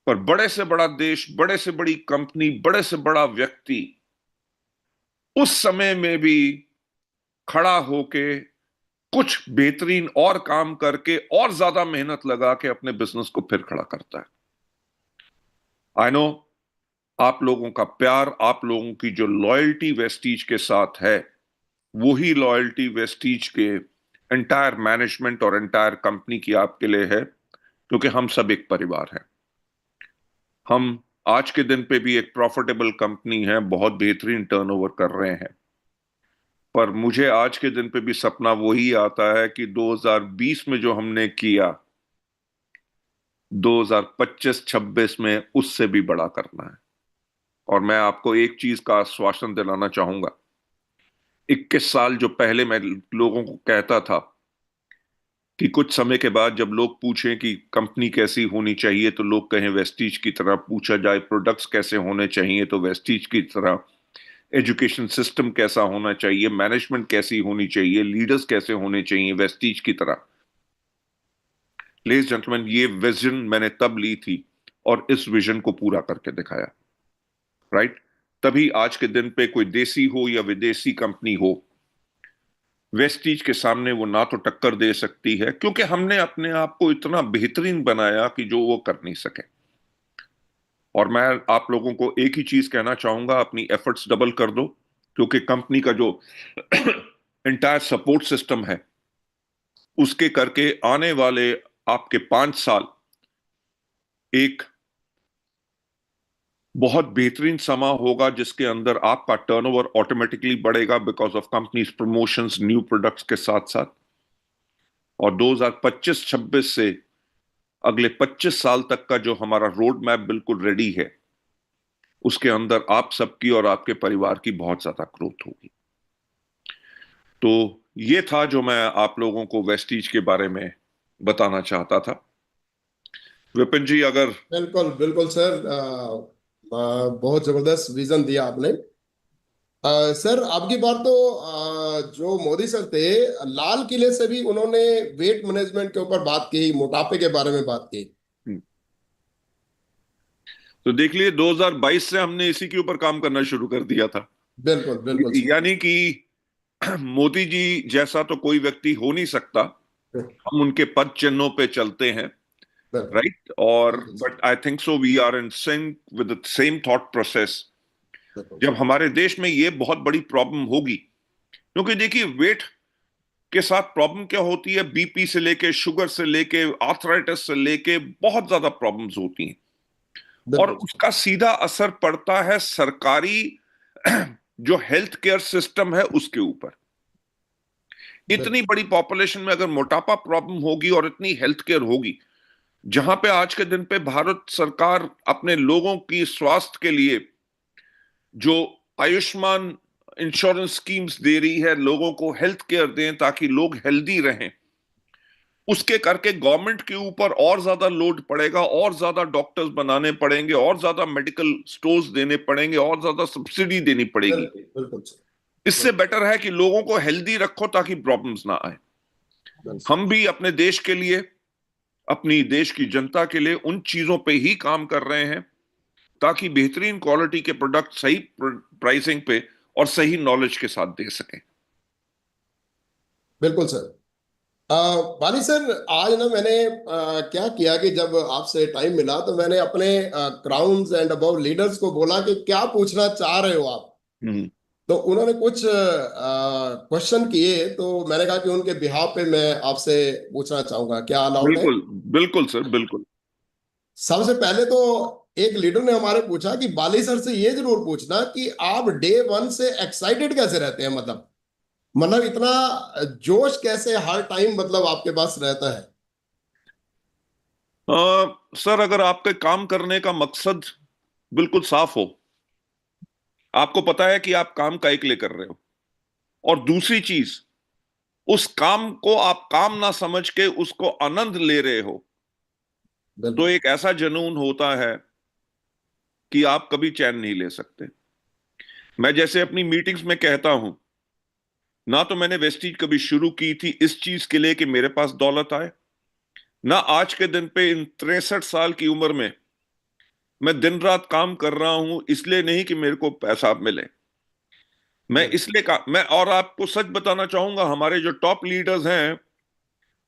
पर बड़े से बड़ा देश, बड़े से बड़ी कंपनी, बड़े से बड़ा व्यक्ति उस समय में भी खड़ा होके कुछ बेहतरीन और काम करके और ज्यादा मेहनत लगा के अपने बिजनेस को फिर खड़ा करता है। आई नो आप लोगों का प्यार, आप लोगों की जो लॉयल्टी वेस्टीज के साथ है, वही लॉयल्टी वेस्टीज के एंटायर मैनेजमेंट और एंटायर कंपनी की आपके लिए है, क्योंकि हम सब एक परिवार हैं। हम आज के दिन पे भी एक प्रॉफिटेबल कंपनी है, बहुत बेहतरीन टर्नओवर कर रहे हैं, पर मुझे आज के दिन पे भी सपना वही आता है कि 2020 में जो हमने किया, 2025-26 में उससे भी बड़ा करना है। और मैं आपको एक चीज का आश्वासन दिलाना चाहूंगा, 21 साल जो पहले मैं लोगों को कहता था कि कुछ समय के बाद जब लोग पूछें कि कंपनी कैसी होनी चाहिए तो लोग कहें वेस्टीज की तरह, पूछा जाए प्रोडक्ट्स कैसे होने चाहिए तो वेस्टीज की तरह, एजुकेशन सिस्टम कैसा होना चाहिए, मैनेजमेंट कैसी होनी चाहिए, लीडर्स कैसे होने चाहिए वेस्टीज की तरह। लेडीज जेंटलमैन, ये विजन मैंने तब ली थी और इस विजन को पूरा करके दिखाया, राइट? तभी आज के दिन पे कोई देसी हो या विदेशी कंपनी हो, वेस्टीज के सामने वो ना तो टक्कर दे सकती है, क्योंकि हमने अपने आप को इतना बेहतरीन बनाया कि जो वो कर नहीं सके। और मैं आप लोगों को एक ही चीज कहना चाहूंगा, अपनी एफर्ट्स डबल कर दो, क्योंकि कंपनी का जो एंटायर सपोर्ट सिस्टम है, उसके करके आने वाले आपके 5 साल एक बहुत बेहतरीन समा होगा, जिसके अंदर आपका टर्नओवर ऑटोमेटिकली बढ़ेगा because of companies promotions, new products के साथ साथ। और 2025-26 से अगले 25 साल तक का जो हमारा रोड मैप बिल्कुल रेडी है, उसके अंदर आप सबकी और आपके परिवार की बहुत ज्यादा ग्रोथ होगी। तो ये था जो मैं आप लोगों को वेस्टीज के बारे में बताना चाहता था। विपिन जी, अगर बिल्कुल बिल्कुल सर, बहुत जबरदस्त विजन दिया आपने। सर आपकी बात तो जो मोदी सर थे, लाल किले से भी उन्होंने वेट मैनेजमेंट के ऊपर बात की, मोटापे के बारे में बात की। तो देख लिए 2022 से हमने इसी के ऊपर काम करना शुरू कर दिया था। बिल्कुल बिल्कुल सर। यानी कि मोदी जी जैसा तो कोई व्यक्ति हो नहीं सकता, हम उनके पद चिन्हों पे चलते हैं, बिल्कुल राइट? और बिल्कुल but I think so we are in sync with the same thought process. बिल्कुल। जब हमारे देश में ये बहुत बड़ी प्रॉब्लम होगी, क्योंकि देखिए वेट के साथ प्रॉब्लम क्या होती है, बीपी से लेके, शुगर से लेके, आर्थराइटिस से लेके बहुत ज्यादा प्रॉब्लम्स होती हैं, और बिल्कुल उसका सीधा असर पड़ता है सरकारी जो हेल्थ केयर सिस्टम है उसके ऊपर। इतनी बड़ी पॉपुलेशन में अगर मोटापा प्रॉब्लम होगी और इतनी हेल्थ केयर होगी, जहां पे आज के दिन पे भारत सरकार अपने लोगों की स्वास्थ्य के लिए जो आयुष्मान इंश्योरेंस स्कीम्स दे रही है, लोगों को हेल्थ केयर दें ताकि लोग हेल्दी रहें, उसके करके गवर्नमेंट के ऊपर और ज्यादा लोड पड़ेगा, और ज्यादा डॉक्टर्स बनाने पड़ेंगे, और ज्यादा मेडिकल स्टोर्स देने पड़ेंगे, और ज्यादा सब्सिडी देनी पड़ेगी। बिल्कुल बिल्कुल सर। इससे बेटर है कि लोगों को हेल्दी रखो ताकि प्रॉब्लम्स ना आए। हम भी अपने देश के लिए, अपनी देश की जनता के लिए उन चीजों पे ही काम कर रहे हैं ताकि बेहतरीन क्वालिटी के प्रोडक्ट सही प्राइसिंग पे और सही नॉलेज के साथ दे सकें। बिल्कुल सर। वानी सर, आज ना मैंने क्या किया कि जब आपसे टाइम मिला तो मैंने अपने क्राउन्स एंड अबव लीडर्स को बोला कि क्या पूछना चाह रहे हो आप। हम्म। तो उन्होंने कुछ क्वेश्चन किए, तो मैंने कहा कि उनके बिहाफ पे मैं आपसे पूछना चाहूंगा, क्या अलाउड है? बिल्कुल बिल्कुल सर, बिल्कुल। सबसे पहले तो एक लीडर ने हमारे पूछा कि बाली सर से ये जरूर पूछना कि आप डे वन से एक्साइटेड कैसे रहते हैं, मतलब इतना जोश कैसे हर टाइम मतलब आपके पास रहता है? सर, अगर आपके काम करने का मकसद बिल्कुल साफ हो, आपको पता है कि आप काम काहे के लिए कर रहे हो, और दूसरी चीज, उस काम को आप काम ना समझ के उसको आनंद ले रहे हो, तो बिल्कुल। एक ऐसा जुनून होता है कि आप कभी चैन नहीं ले सकते। मैं जैसे अपनी मीटिंग्स में कहता हूं, ना तो मैंने वेस्टीज कभी शुरू की थी इस चीज के लिए कि मेरे पास दौलत आए, ना आज के दिन पे इन 63 साल की उम्र में मैं दिन रात काम कर रहा हूं इसलिए नहीं कि मेरे को पैसा मिले। मैं बिल्कुल। इसलिए का मैं और आपको सच बताना चाहूंगा, हमारे जो टॉप लीडर्स हैं,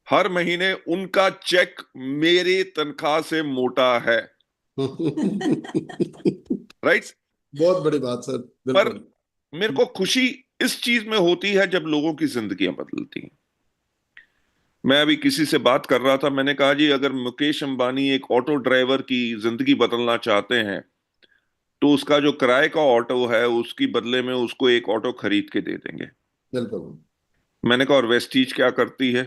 हर महीने उनका चेक मेरी तनख्वाह से मोटा है। राइट। बहुत बड़ी बात सर। पर बिल्कुल। मेरे को खुशी इस चीज में होती है जब लोगों की जिंदगियां बदलती हैं। मैं अभी किसी से बात कर रहा था, मैंने कहा जी, अगर मुकेश अंबानी एक ऑटो ड्राइवर की जिंदगी बदलना चाहते हैं तो उसका जो किराए का ऑटो है उसकी बदले में उसको एक ऑटो खरीद के दे देंगे। बिल्कुल। मैंने कहा और वेस्टीज क्या करती है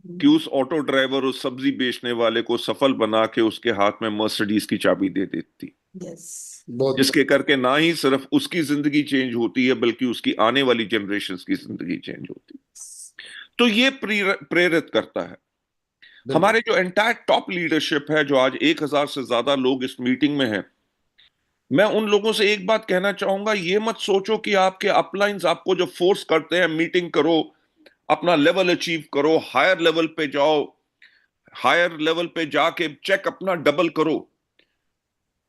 कि उस ऑटो ड्राइवर, उस सब्जी बेचने वाले को सफल बना के उसके हाथ में मर्सिडीज की चाबी दे देती, बहुत जिसके करके ना ही सिर्फ उसकी जिंदगी चेंज होती है बल्कि उसकी आने वाली जनरेशन की जिंदगी चेंज होती है। तो ये प्रेरित करता है। बिल्कुल। हमारे जो एंटायर टॉप लीडरशिप है, जो आज 1,000 से ज्यादा लोग इस मीटिंग में हैं, मैं उन लोगों से एक बात कहना चाहूंगा, ये मत सोचो कि आपके अपलाइंस आपको जो फोर्स करते हैं मीटिंग करो, अपना लेवल अचीव करो, हायर लेवल पे जाओ, हायर लेवल पे जाके चेक अपना डबल करो।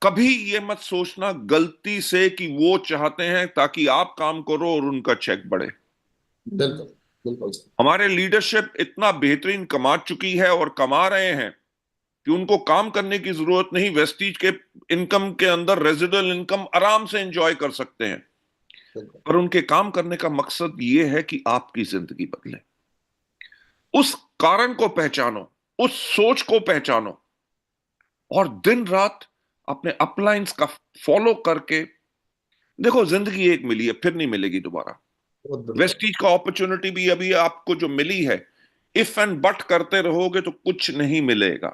कभी ये मत सोचना गलती से कि वो चाहते हैं ताकि आप काम करो और उनका चेक बढ़े। बिल्कुल। बिल्कुल सर। हमारे लीडरशिप इतना बेहतरीन कमा चुकी है और कमा रहे हैं कि उनको काम करने की जरूरत नहीं, वेस्टीज के इनकम के अंदर रेजिडुअल इनकम आराम से एंजॉय कर सकते हैं। बिल्कुल। पर उनके काम करने का मकसद ये है कि आपकी जिंदगी बदले। उस कारण को पहचानो, उस सोच को पहचानो, और दिन रात अपने अपलाइंस का फॉलो करके देखो। जिंदगी एक मिली है, फिर नहीं मिलेगी दोबारा। बहुत बढ़िया। वेस्टीज का अपॉर्चुनिटी भी अभी आपको जो मिली है, इफ एंड बट करते रहोगे तो कुछ नहीं मिलेगा।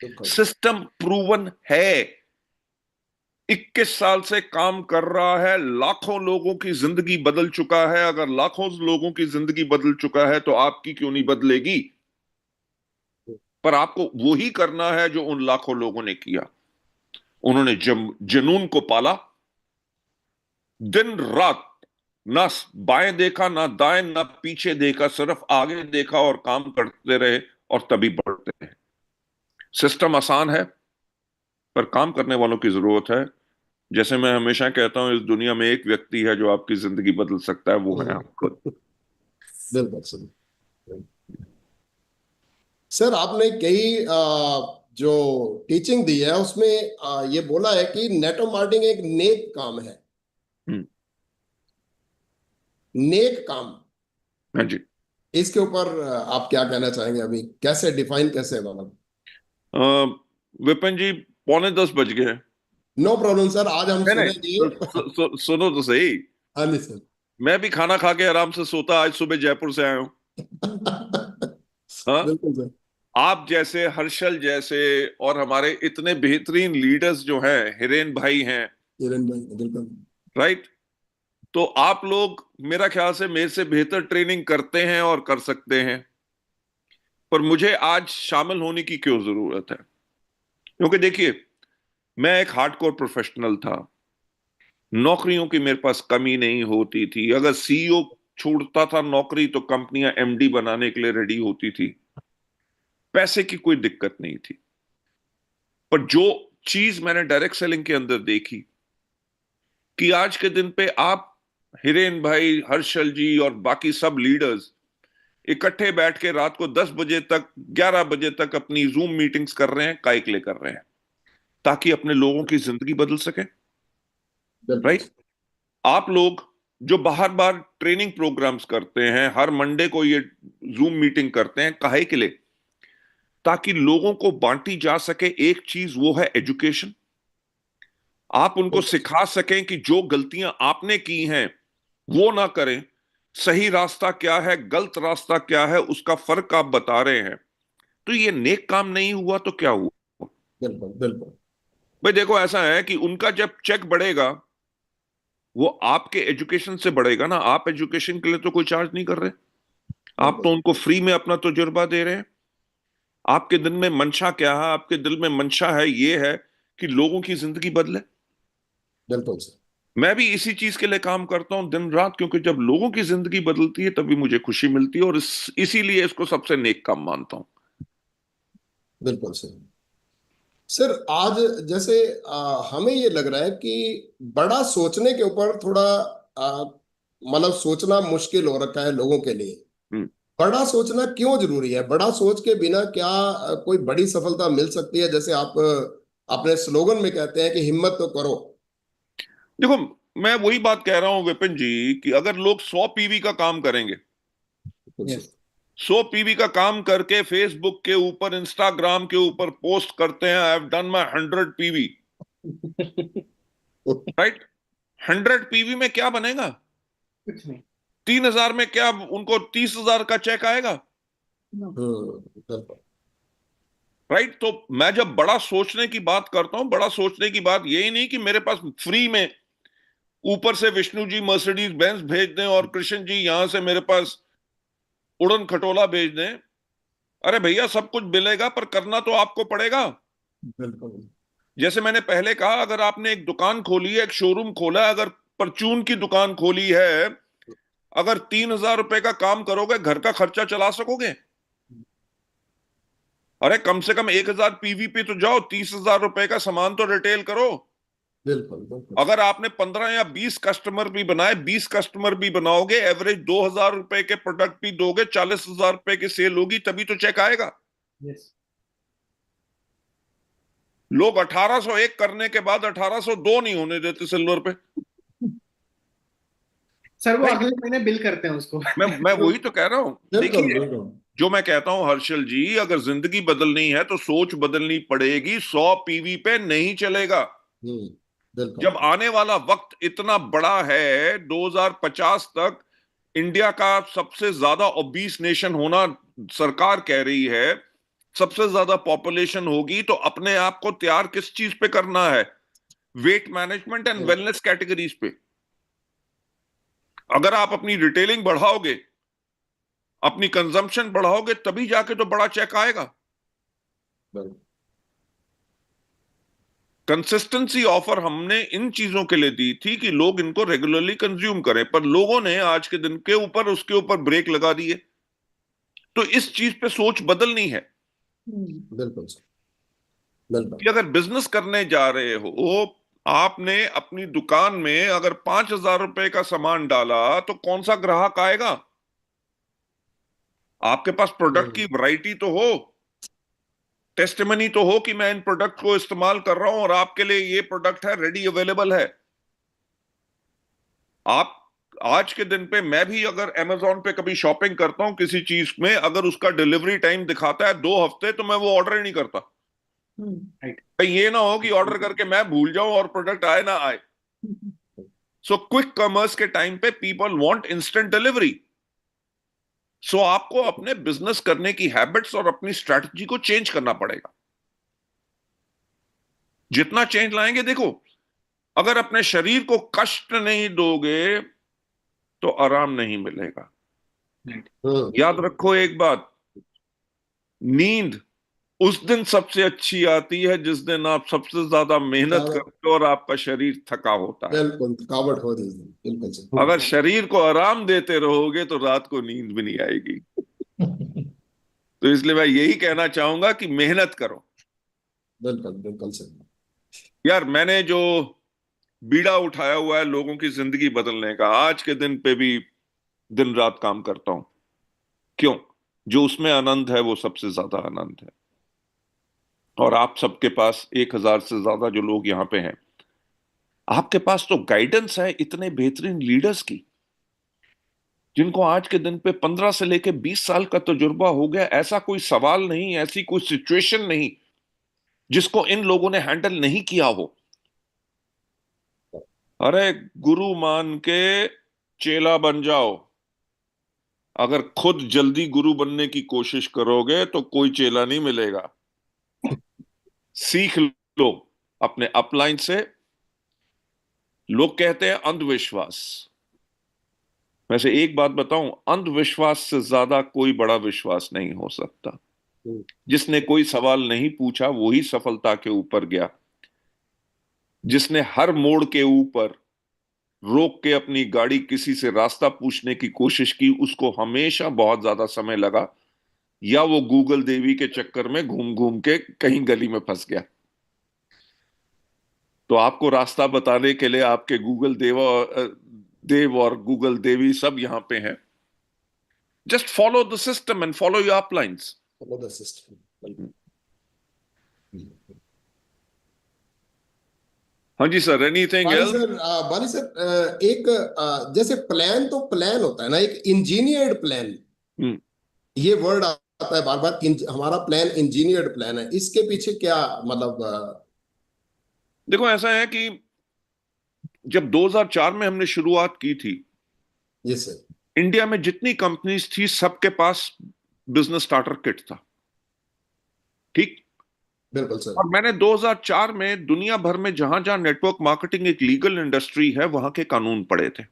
बिल्कुल। सिस्टम प्रूवन है, 21 साल से काम कर रहा है, लाखों लोगों की जिंदगी बदल चुका है। अगर लाखों लोगों की जिंदगी बदल चुका है तो आपकी क्यों नहीं बदलेगी? पर आपको वो ही करना है जो उन लाखों लोगों ने किया। उन्होंने जुनून को पाला, दिन रात ना बाएं देखा ना दाएं ना पीछे देखा, सिर्फ आगे देखा और काम करते रहे, और तभी बढ़ते रहे। सिस्टम आसान है पर काम करने वालों की जरूरत है। जैसे मैं हमेशा कहता हूं, इस दुनिया में एक व्यक्ति है जो आपकी जिंदगी बदल सकता है, वो है आप खुद। बिल्कुल सर। सर आपने कई जो टीचिंग दी है उसमें ये बोला है कि नेटवर्क मार्केटिंग एक नेक काम है। हम्म। नेक काम, हाँ जी। इसके ऊपर आप क्या कहना चाहेंगे? अभी कैसे डिफाइन कैसे है मतलब? अ, विपिन जी, 9:45 बज गए हैं। नो प्रॉब्लम सर, आज हम नहीं नहीं, सुनेंगे। सुनो तो सही। हाँ जी सर। मैं भी खाना खा के आराम से सोता, आज सुबह जयपुर से आया हूँ। हाँ। बिल्कुल सर। आप जैसे, हर्षल जैसे, और हमारे इतने बेहतरीन लीडर्स जो हैं, हिरेन भाई हैं, किरण भाई बिल्कुल। राइट। तो आप लोग मेरा ख्याल से मेरे से बेहतर ट्रेनिंग करते हैं और कर सकते हैं, पर मुझे आज शामिल होने की क्यों जरूरत है? क्योंकि देखिए, मैं एक हार्डकोर प्रोफेशनल था। नौकरियों की मेरे पास कमी नहीं होती थी। अगर सीईओ छोड़ता था नौकरी तो कंपनियां एमडी बनाने के लिए रेडी होती थी। पैसे की कोई दिक्कत नहीं थी। पर जो चीज मैंने डायरेक्ट सेलिंग के अंदर देखी कि आज के दिन पे आप, हिरेन भाई, हर्षल जी और बाकी सब लीडर्स इकट्ठे बैठ के रात को 10 बजे तक, 11 बजे तक अपनी जूम मीटिंग्स कर रहे हैं, काय के लिए कर रहे हैं? ताकि अपने लोगों की जिंदगी बदल सके। बिल्कुल। राइट। आप लोग जो बाहर बाहर ट्रेनिंग प्रोग्राम्स करते हैं, हर मंडे को ये जूम मीटिंग करते हैं, काहे के लिए? ताकि लोगों को बांटी जा सके एक चीज, वो है एजुकेशन। आप उनको सिखा सकें कि जो गलतियां आपने की हैं वो ना करें। सही रास्ता क्या है, गलत रास्ता क्या है, उसका फर्क आप बता रहे हैं। तो ये नेक काम नहीं हुआ तो क्या हुआ? बिल्कुल बिल्कुल। भाई देखो, ऐसा है कि उनका जब चेक बढ़ेगा वो आपके एजुकेशन से बढ़ेगा ना। आप एजुकेशन के लिए तो कोई चार्ज नहीं कर रहे, आप बिल्कुल तो उनको फ्री में अपना तजुर्बा दे रहे हैं। आपके दिल में मंशा क्या है? आपके दिल में मंशा है, ये है कि लोगों की जिंदगी बदले। बिल्कुल सर। मैं भी इसी चीज के लिए काम करता हूं दिन रात, क्योंकि जब लोगों की जिंदगी बदलती है तभी मुझे खुशी मिलती है, और इसीलिए इसको सबसे नेक काम मानता हूं। बिल्कुल सर। सर आज जैसे हमें ये लग रहा है कि बड़ा सोचने के ऊपर थोड़ा मतलब सोचना मुश्किल हो रखा है लोगों के लिए। हम्म। बड़ा सोचना क्यों जरूरी है? बड़ा सोच के बिना क्या कोई बड़ी सफलता मिल सकती है? जैसे आप अपने स्लोगन में कहते हैं कि हिम्मत तो करो। देखो, मैं वही बात कह रहा हूं विपिन जी, कि अगर लोग 100 पीवी का काम करेंगे, बिल्कुल सर। यस। 100 पीवी का काम करके फेसबुक के ऊपर, इंस्टाग्राम के ऊपर पोस्ट करते हैं, I have done my 100 PV, right? 100 PV में क्या बनेगा? कुछ नहीं। 3,000 में क्या उनको 30,000 का चेक आएगा? बिल्कुल। राइट? तो मैं जब बड़ा सोचने की बात करता हूं, बड़ा सोचने की बात यही नहीं कि मेरे पास फ्री में ऊपर से विष्णु जी मर्सिडीज बेंज भेज दें और कृष्ण जी यहां से मेरे पास उड़न खटोला भेज दें। अरे भैया, सब कुछ मिलेगा पर करना तो आपको पड़ेगा। बिल्कुल जैसे मैंने पहले कहा, अगर आपने एक दुकान खोली है, एक शोरूम खोला है, अगर परचून की दुकान खोली है, अगर 3,000 रुपए का काम करोगे, घर का खर्चा चला सकोगे? अरे कम से कम 1,000 पीवी पे तो जाओ, 30,000 रुपए का सामान तो रिटेल करो। बिल्कुल। बिल्कुल अगर आपने 15 या 20 कस्टमर भी बनाए, 20 कस्टमर भी बनाओगे, एवरेज 2,000 रुपए के प्रोडक्ट भी दोगे, 40,000 रुपए की सेल होगी, तभी तो चेक आएगा। यस। लोग 1,801 करने के बाद 1,802 नहीं होने देते सिल्वर पे। सर वो भाई, अगले महीने बिल करते हैं उसको। मैं वही तो कह रहा हूं। बिल्कुल। देखिए, बिल्कुल जो मैं कहता हूं हर्षल जी, अगर जिंदगी बदलनी है तो सोच बदलनी पड़ेगी, 100 पीवी पे नहीं चलेगा। हम्म। बिल्कुल जब आने वाला वक्त इतना बड़ा है, 2050 तक इंडिया का सबसे ज्यादा ओबीस नेशन होना सरकार कह रही है, सबसे ज्यादा पॉपुलेशन होगी, तो अपने आप को तैयार किस चीज पे करना है? वेट मैनेजमेंट एंड बिल्कुल। वेलनेस कैटेगरीज पे। अगर आप अपनी रिटेलिंग बढ़ाओगे, अपनी कंजम्पशन बढ़ाओगे, तभी जाके तो बड़ा चेक आएगा। बिल्कुल। कंसिस्टेंसी ऑफर हमने इन चीजों के लिए दी थी कि लोग इनको रेगुलरली कंज्यूम करें, पर लोगों ने आज के दिन के ऊपर उसके ऊपर ब्रेक लगा दिए। तो इस चीज पे सोच बदलनी है बिल्कुल सर। बिल्कुल कि अगर बिजनेस करने जा रहे हो, आपने अपनी दुकान में अगर 5,000 रुपए का सामान डाला, तो कौन सा ग्राहक आएगा? आपके पास प्रोडक्ट की वैरायटी तो हो, टेस्टिमनी तो हो कि मैं इन प्रोडक्ट को इस्तेमाल कर रहा हूं और आपके लिए ये प्रोडक्ट है, रेडी अवेलेबल है। आप आज के दिन पे, मैं भी अगर अमेजोन पे कभी शॉपिंग करता हूं किसी चीज में, अगर उसका डिलीवरी टाइम दिखाता है 2 हफ्ते, तो मैं वो ऑर्डर ही नहीं करता। राइट। भाई ये ना हो कि ऑर्डर करके मैं भूल जाऊं और प्रोडक्ट आए ना आए। सो क्विक कॉमर्स के टाइम पे पीपल वांट इंस्टेंट डिलीवरी। सो आपको अपने बिजनेस करने की हैबिट्स और अपनी स्ट्रैटेजी को चेंज करना पड़ेगा। जितना चेंज लाएंगे, देखो, अगर अपने शरीर को कष्ट नहीं दोगे तो आराम नहीं मिलेगा। राइट। याद रखो एक बात, नींद उस दिन सबसे अच्छी आती है जिस दिन आप सबसे ज्यादा मेहनत करते हो और आपका शरीर थका होता है। बिल्कुल थकावट हो रही है। बिल्कुल अगर सर। शरीर को आराम देते रहोगे तो रात को नींद भी नहीं आएगी। तो इसलिए मैं यही कहना चाहूंगा कि मेहनत करो। बिल्कुल बिल्कुल सर। यार, मैंने जो बीड़ा उठाया हुआ है लोगों की जिंदगी बदलने का, आज के दिन पे भी दिन रात काम करता हूं। क्यों? जो उसमें आनंद है वो सबसे ज्यादा आनंद है। और आप सबके पास 1,000 से ज्यादा जो लोग यहाँ पे हैं, आपके पास तो गाइडेंस है इतने बेहतरीन लीडर्स की, जिनको आज के दिन पे 15 से लेके 20 साल का तजुर्बा हो गया। ऐसा कोई सवाल नहीं, ऐसी कोई सिचुएशन नहीं जिसको इन लोगों ने हैंडल नहीं किया हो। अरे गुरु मान के चेला बन जाओ, अगर खुद जल्दी गुरु बनने की कोशिश करोगे तो कोई चेला नहीं मिलेगा। सीख लो अपने अपलाइन से। लोग कहते हैं अंधविश्वास। वैसे एक बात बताऊं, अंधविश्वास से ज्यादा कोई बड़ा विश्वास नहीं हो सकता। जिसने कोई सवाल नहीं पूछा वही सफलता के ऊपर गया। जिसने हर मोड़ के ऊपर रोक के अपनी गाड़ी किसी से रास्ता पूछने की कोशिश की, उसको हमेशा बहुत ज्यादा समय लगा, या वो गूगल देवी के चक्कर में घूम घूम के कहीं गली में फंस गया। तो आपको रास्ता बताने के लिए आपके गूगल देव और गूगल देवी सब यहां पे हैं। Just follow the system and follow your अपलाइंस। Follow the system. हाँ जी सर, एनीथिंग बाली एल्स? सर, बाली सर, एक जैसे प्लान तो प्लान होता है ना, एक इंजीनियर्ड प्लान, ये वर्ड आता है बार बार। हमारा प्लान इंजीनियर्ड प्लान है, इसके पीछे क्या मतलब? देखो ऐसा है कि जब 2004 में हमने शुरुआत की थी, ये सर। इंडिया में जितनी कंपनीज थी सबके पास बिजनेस स्टार्टर किट था। ठीक। बिल्कुल सर। और मैंने 2004 में दुनिया भर में जहां जहां नेटवर्क मार्केटिंग एक लीगल इंडस्ट्री है वहां के कानून पढ़े थे।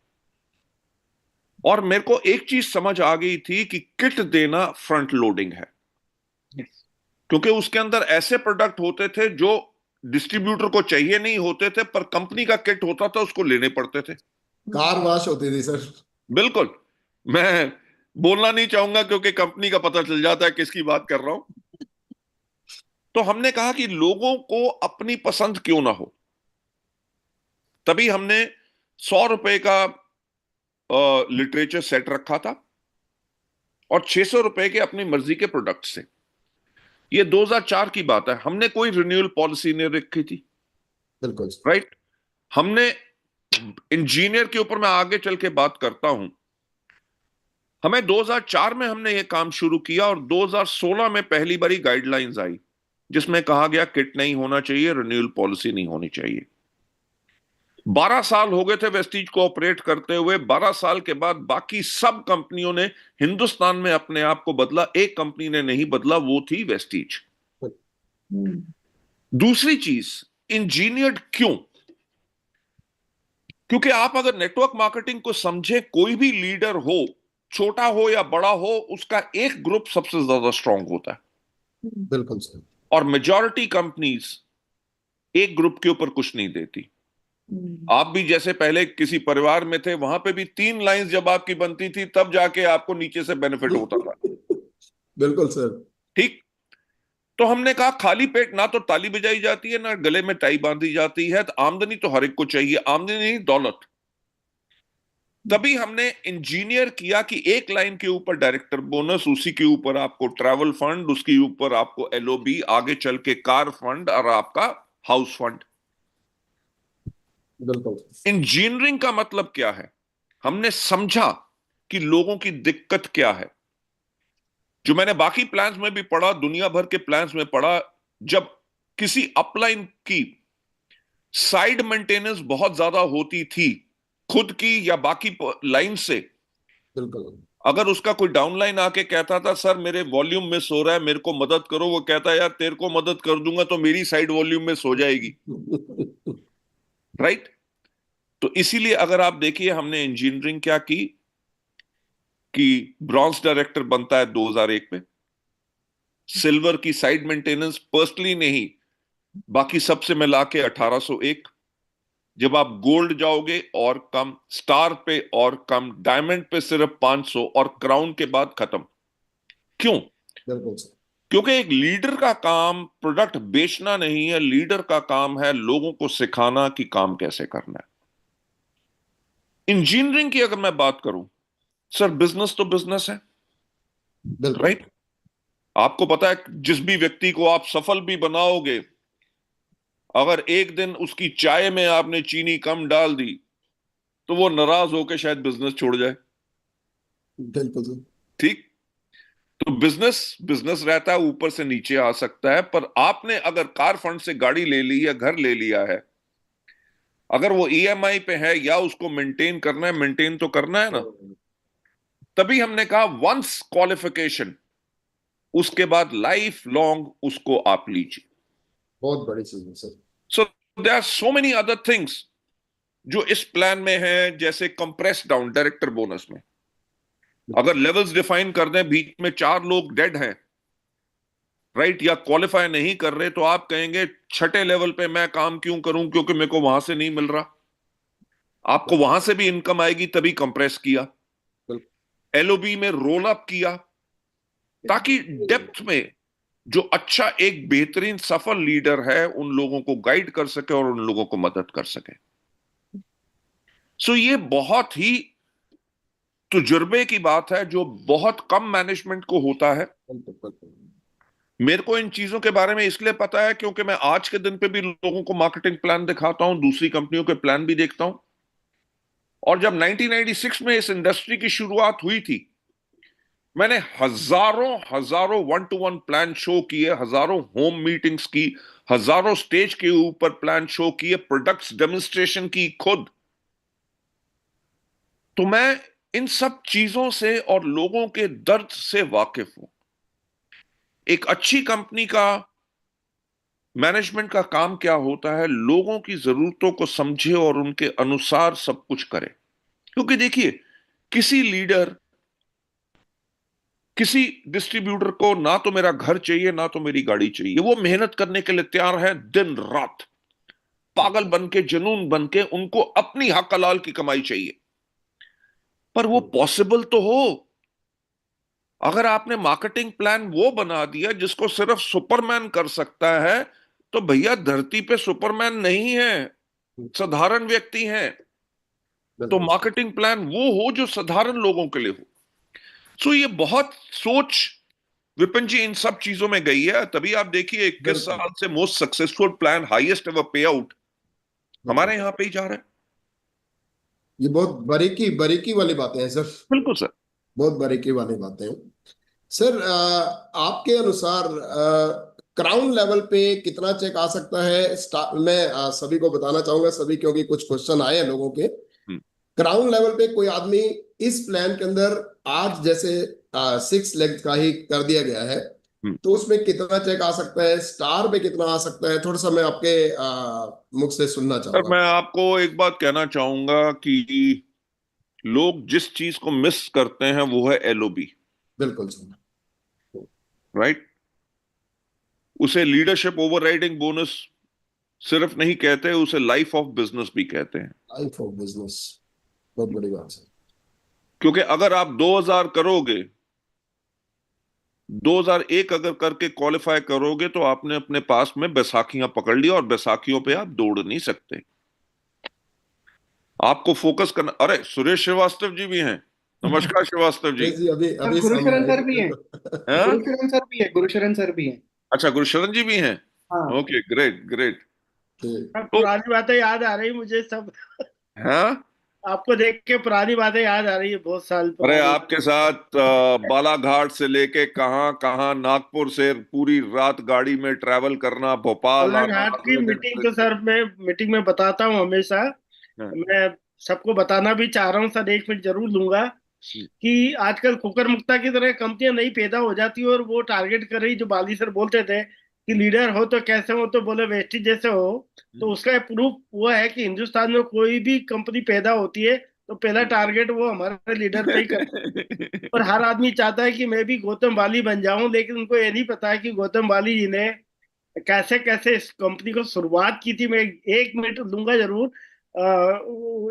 और मेरे को एक चीज समझ आ गई थी कि किट देना फ्रंट लोडिंग है। क्योंकि उसके अंदर ऐसे प्रोडक्ट होते थे जो डिस्ट्रीब्यूटर को चाहिए नहीं होते थे, पर कंपनी का किट होता था उसको लेने पड़ते थे। कार वाश होती थी सर। बिल्कुल। मैं बोलना नहीं चाहूंगा क्योंकि कंपनी का पता चल जाता है किसकी बात कर रहा हूं। तो हमने कहा कि लोगों को अपनी पसंद क्यों ना हो। तभी हमने 100 रुपए का लिटरेचर सेट रखा था और 600 रुपए के अपनी मर्जी के प्रोडक्ट से। ये 2004 की बात है। हमने कोई रिन्यूअल पॉलिसी नहीं रखी थी। बिल्कुल। राइट। हमने इंजीनियर के ऊपर मैं आगे चल के बात करता हूं। हमें 2004 में हमने ये काम शुरू किया और 2016 में पहली बारी गाइडलाइंस आई जिसमें कहा गया किट नहीं होना चाहिए, रिन्यूअल पॉलिसी नहीं होनी चाहिए। 12 साल हो गए थे वेस्टीज को ऑपरेट करते हुए। 12 साल के बाद बाकी सब कंपनियों ने हिंदुस्तान में अपने आप को बदला, एक कंपनी ने नहीं बदला, वो थी वेस्टीज। दूसरी चीज, इंजीनियर्ड क्यों? क्योंकि आप अगर नेटवर्क मार्केटिंग को समझे, कोई भी लीडर हो, छोटा हो या बड़ा हो, उसका एक ग्रुप सबसे ज्यादा स्ट्रांग होता है। बिल्कुल सर। और मेजॉरिटी कंपनीज एक ग्रुप के ऊपर कुछ नहीं देती। आप भी जैसे पहले किसी परिवार में थे, वहां पे भी 3 लाइंस जब आपकी बनती थी तब जाके आपको नीचे से बेनिफिट होता था। बिल्कुल सर। ठीक। तो हमने कहा खाली पेट ना तो ताली बजाई जाती है ना गले में टाई बांधी जाती है। तो आमदनी तो हर एक को चाहिए, आमदनी नहीं दौलत। तभी हमने इंजीनियर किया कि एक लाइन के ऊपर डायरेक्टर बोनस, उसी के ऊपर आपको ट्रैवल फंड, उसके ऊपर आपको एलओबी, आगे चल के कार फंड और आपका हाउस फंड। बिल्कुल। इंजीनियरिंग का मतलब क्या है? हमने समझा कि लोगों की दिक्कत क्या है। जो मैंने बाकी प्लान्स में भी पढ़ा, दुनिया भर के प्लान्स में पढ़ा, जब किसी अपलाइन की साइड मेंटेनेंस बहुत ज्यादा होती थी, खुद की या बाकी लाइन से, बिल्कुल। अगर उसका कोई डाउनलाइन आके कहता था सर मेरे वॉल्यूम मिस हो रहा है, मेरे को मदद करो, वो कहता है यार तेरे को मदद कर दूंगा तो मेरी साइड वॉल्यूम मिस हो जाएगी। राइट। तो इसीलिए अगर आप देखिए हमने इंजीनियरिंग क्या की कि ब्रॉन्ज डायरेक्टर बनता है 2001 में। सिल्वर की साइड मेंटेनेंस पर्सनली नहीं, बाकी सबसे मिला के 1801। जब आप गोल्ड जाओगे और कम, स्टार पे और कम, डायमंड पे सिर्फ 500 और क्राउन के बाद खत्म। क्यों? बिल्कुल सर। क्योंकि एक लीडर का काम प्रोडक्ट बेचना नहीं है, लीडर का काम है लोगों को सिखाना कि काम कैसे करना है। इंजीनियरिंग की अगर मैं बात करूं, सर बिजनेस तो बिजनेस है। बिल्कुल। राइट। आपको पता है जिस भी व्यक्ति को आप सफल भी बनाओगे, अगर एक दिन उसकी चाय में आपने चीनी कम डाल दी तो वो नाराज होकर शायद बिजनेस छोड़ जाए। बिल्कुल सर। ठीक। तो बिजनेस बिजनेस रहता है, ऊपर से नीचे आ सकता है, पर आपने अगर कार फंड से गाड़ी ले ली या घर ले लिया है, अगर वो ईएमआई पे है या उसको मेंटेन करना है, मेंटेन तो करना है ना। तभी हमने कहा वंस क्वालिफिकेशन, उसके बाद लाइफ लॉन्ग उसको आप लीजिए। बहुत बड़ी चीज है sir. So there are so many other things जो इस प्लान में है, जैसे कंप्रेस डाउन डायरेक्टर बोनस में अगर लेवल्स डिफाइन कर दें, बीच में 4 लोग डेड हैं, राइट, या क्वालिफाई नहीं कर रहे, तो आप कहेंगे छठे लेवल पे मैं काम क्यों करूं, क्योंकि मेरे को वहां से नहीं मिल रहा। आपको वहां से भी इनकम आएगी, तभी कंप्रेस किया, एलओबी में रोल अप किया, ताकि डेप्थ में जो अच्छा एक बेहतरीन सफल लीडर है उन लोगों को गाइड कर सके और उन लोगों को मदद कर सके। सो ये बहुत ही तजुर्बे की बात है, जो बहुत कम मैनेजमेंट को होता है। मेरे को इन चीजों के बारे में इसलिए पता है क्योंकि मैं आज के दिन पे भी लोगों को मार्केटिंग प्लान दिखाता हूं, दूसरी कंपनियों के प्लान भी देखता हूं। और जब 1996 में इस इंडस्ट्री की शुरुआत हुई थी, मैंने हजारों हजारों 1-to-1 प्लान शो किए, हजारों होम मीटिंग्स की, हजारों स्टेज के ऊपर प्लान शो किए, प्रोडक्ट्स डेमोन्स्ट्रेशन की खुद। तो मैं इन सब चीजों से और लोगों के दर्द से वाकिफ हूं। एक अच्छी कंपनी का मैनेजमेंट का काम क्या होता है, लोगों की जरूरतों को समझे और उनके अनुसार सब कुछ करे। क्योंकि देखिए, किसी लीडर, किसी डिस्ट्रीब्यूटर को ना तो मेरा घर चाहिए ना तो मेरी गाड़ी चाहिए, वो मेहनत करने के लिए तैयार है दिन रात, पागल बन के, जुनून बन के, उनको अपनी हक हलाल की कमाई चाहिए। पर वो पॉसिबल तो हो। अगर आपने मार्केटिंग प्लान वो बना दिया जिसको सिर्फ सुपरमैन कर सकता है, तो भैया धरती पे सुपरमैन नहीं है, साधारण व्यक्ति हैं। तो मार्केटिंग प्लान वो हो जो साधारण लोगों के लिए हो। सो ये बहुत सोच विपिन जी इन सब चीजों में गई है, तभी आप देखिए 21 साल से most successful plan, highest ever पे आउट हमारे यहां पे ही जा रहा है। ये बहुत बारीकी बारीकी वाली बातें हैं सर। बिल्कुल सर। बहुत बारीकी वाली बातें हैं सर। आपके अनुसार क्राउन लेवल पे कितना चेक आ सकता है? मैं सभी को बताना चाहूंगा, सभी, क्योंकि कुछ क्वेश्चन आए हैं लोगों के। क्राउन लेवल पे कोई आदमी इस प्लान के अंदर आज जैसे 6 लेग का ही कर दिया गया है, तो उसमें कितना चेक आ सकता है? स्टार पे कितना आ सकता है? थोड़ा सा मैं आपके मुख से सुनना सर चाहूंगा। मैं आपको एक बात कहना चाहूंगा कि लोग जिस चीज को मिस करते हैं वो है एलओबी। बिल्कुल सर। राइट। उसे लीडरशिप ओवरराइडिंग बोनस सिर्फ नहीं कहते, उसे लाइफ ऑफ बिजनेस भी कहते हैं। लाइफ ऑफ बिजनेस, बहुत बड़ी बात है। क्योंकि अगर आप 2000 करोगे, 2001 अगर करके क्वालिफाई करोगे, तो आपने अपने पास में बैसाखियां पकड़ ली, और बैसाखियों पे आप दौड़ नहीं सकते। आपको फोकस करना। अरे सुरेश श्रीवास्तव जी भी हैं। नमस्कार श्रीवास्तव जी। जी, अभी सर अभी सामने गुरुशरण आए सर भी हैं। थे। हैं? गुरुशरण सर भी है, गुरुशरण सर भी हैं। अच्छा, गुरुशरण जी भी हैं। हाँ। Okay, great great. अब तो पुरानी बातें याद आ रही मुझे सब। हैं? आपको देख के पुरानी बातें याद आ रही है, बहुत साल अरे पुरानी। आपके साथ बालाघाट से लेके कहाँ कहाँ, नागपुर से पूरी रात गाड़ी में ट्रैवल करना, भोपाल आना, बालाघाट की अगले दिन मीटिंग फिर तो से। सर मैं मीटिंग में बताता हूँ हमेशा। हाँ, मैं सबको बताना भी चाह रहा हूँ सर, 1 मिनट जरूर लूंगा। कि आजकल कुकर मुक्ता की तरह कंपनियां नई पैदा हो जाती है, और वो टारगेट कर रही, जो बाली सर बोलते थे कि लीडर हो तो कैसे हो, तो बोले वेस्टिज जैसे हो। तो उसका प्रूफ वो है कि हिंदुस्तान में कोई भी कंपनी पैदा होती है तो पहला टारगेट वो हमारे लीडर पे ही करता है। और हर आदमी चाहता है कि मैं भी गौतम बाली बन जाऊं, लेकिन उनको ये नहीं पता है कि गौतम बाली जी ने कैसे कैसे इस कंपनी को शुरुआत की थी। मैं 1 मिनट लूंगा जरूर।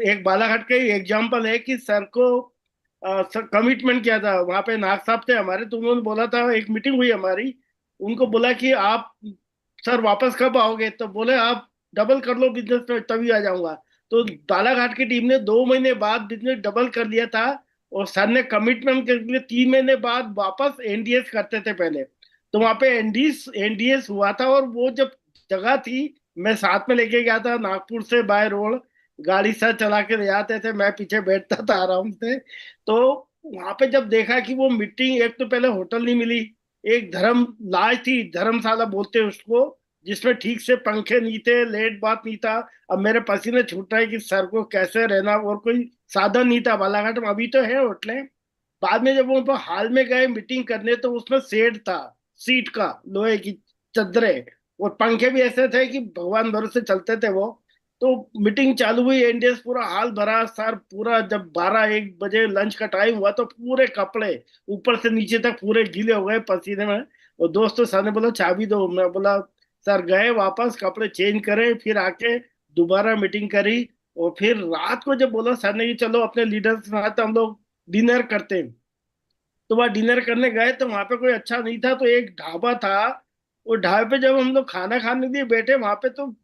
एक बालाघाट का ही एग्जाम्पल है कि सर को कमिटमेंट किया था, वहां पे नाग साहब थे हमारे, तो उन्होंने बोला था, एक मीटिंग हुई हमारी, उनको बोला कि आप सर वापस कब आओगे, तो बोले आप डबल कर लो बिजनेस में तभी आ जाऊंगा। तो बालाघाट की टीम ने 2 महीने बाद बिजनेस डबल कर लिया था। और सर ने कमिटमेंट के लिए 3 महीने बाद वापस एनडीएस करते थे पहले। तो वहां पे एनडीएस एनडीएस हुआ था, और वो जब जगह थी, मैं साथ में लेके गया था नागपुर से बाय रोड, गाड़ी सर चला के ले जाते थे, मैं पीछे बैठता था आराम से। तो वहां पे जब देखा कि वो मीटिंग, एक तो पहले होटल नहीं मिली, एक धर्म लाज थी, धर्मशाला बोलते हैं उसको, जिसमें ठीक से पंखे नहीं थे, लेट बात नहीं था। अब मेरे पसीने छूट रहे कि सर को कैसे रहना, और कोई साधन नहीं था बालाघाट में। अभी तो है होटलें, बाद में जब वो हाल में गए मीटिंग करने तो उसमें शेड था, सीट का, लोहे की चद्दरें, और पंखे भी ऐसे थे कि भगवान भरोसे चलते थे वो। तो मीटिंग चालू हुई, एनडीएस पूरा हाल भरा सर, पूरा जब 12-1 बजे लंच का टाइम हुआ तो पूरे कपड़े ऊपर से नीचे तक पूरे गीले हो गए पसीने में। और दोस्तों सर ने बोला चाबी दो, मैं बोला सर, गए वापस कपड़े चेंज करे, फिर आके दोबारा मीटिंग करी। और फिर रात को जब बोला सर ने कि चलो अपने लीडर के साथ हम लोग डिनर करते हैं, तो वहाँ डिनर करने गए तो वहां पे कोई अच्छा नहीं था, तो एक ढाबा था। वो ढाबे पे जब हम लोग खाना खाने के लिए बैठे, वहां पे तो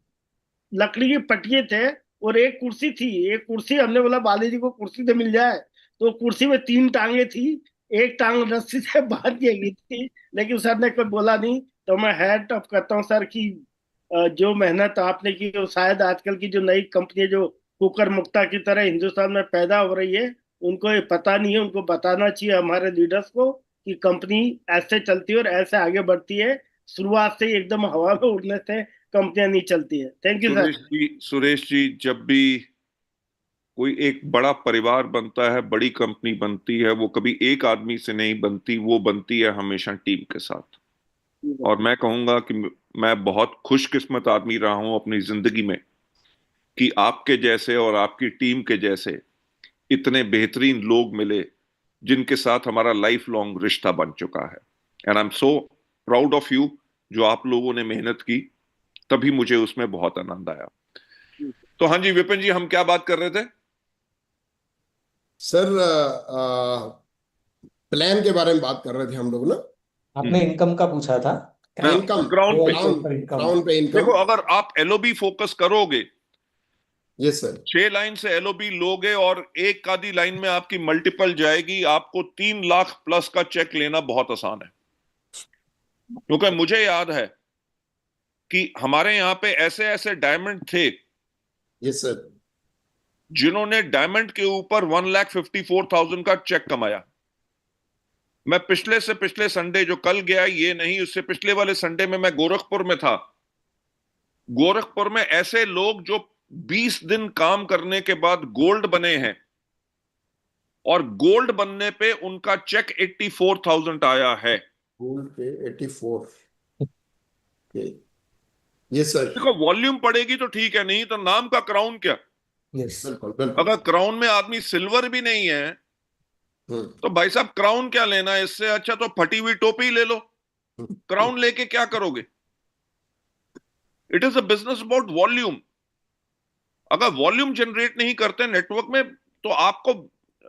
लकड़ी के पटिए थे और एक कुर्सी थी। एक कुर्सी हमने बोला बाली जी को कुर्सी तो मिल जाए, तो कुर्सी में 3 टांगे थी, एक टांग रस्सी से बांध दी गई थी, लेकिन सर ने कोई बोला नहीं। तो मैं हैट ऑफ करता हूँ सर की, जो मेहनत आपने की, वो शायद आजकल की जो नई कंपनी जो कुकर मुक्ता की तरह हिंदुस्तान में पैदा हो रही है, उनको ये पता नहीं है। उनको बताना चाहिए हमारे लीडर्स को कि कंपनी ऐसे चलती है और ऐसे आगे बढ़ती है। शुरुआत से ही एकदम हवा में उड़ने से कंपनियां नहीं चलती है। Thank you sir. Suresh ji, जब भी कोई एक बड़ा परिवार बनता है, बड़ी कंपनी बनती है, वो कभी एक आदमी से नहीं बनती, वो बनती है हमेशा टीम के साथ। और मैं कहूंगा कि मैं बहुत खुशकिस्मत आदमी रहा हूं अपनी जिंदगी में कि आपके जैसे और आपकी टीम के जैसे इतने बेहतरीन लोग मिले जिनके साथ हमारा लाइफ लॉन्ग रिश्ता बन चुका है। And I am so proud of you. जो आप लोगों ने मेहनत की, तभी मुझे उसमें बहुत आनंद आया। तो हाँ जी विपिन जी, हम क्या बात कर रहे थे? सर प्लान के बारे में बात कर रहे थे हम लोग ना। आपने इनकम का पूछा था। इनकम, ग्राउंड पे। ग्राउंड पे इनकम। देखो, अगर आप एलओबी फोकस करोगे, यस सर। 6 लाइन से एलओबी लोगे और एक आधी लाइन में आपकी मल्टीपल जाएगी, आपको 3 लाख प्लस का चेक लेना बहुत आसान है। क्योंकि मुझे याद है कि हमारे यहां पे ऐसे ऐसे डायमंड थे यस सर। जिन्होंने डायमंड के ऊपर 1,54,000 का चेक कमाया। मैं पिछले से पिछले संडे जो कल गया, ये नहीं, उससे पिछले वाले संडे में मैं गोरखपुर में था। गोरखपुर में ऐसे लोग जो 20 दिन काम करने के बाद गोल्ड बने हैं, और गोल्ड बनने पे उनका चेक 84,000 आया है। गोल्ड पे 84। Yes sir. देखो, वॉल्यूम पड़ेगी तो ठीक है, नहीं तो नाम का क्राउन क्या। यस, बिल्कुल बिल्कुल। अगर क्राउन में आदमी सिल्वर भी नहीं है तो भाई साहब क्राउन क्या लेना है? इससे अच्छा तो फटी हुई टोपी ले लो। क्राउन लेके क्या करोगे? It is a business about volume. अगर वॉल्यूम जनरेट नहीं करते नेटवर्क में, तो आपको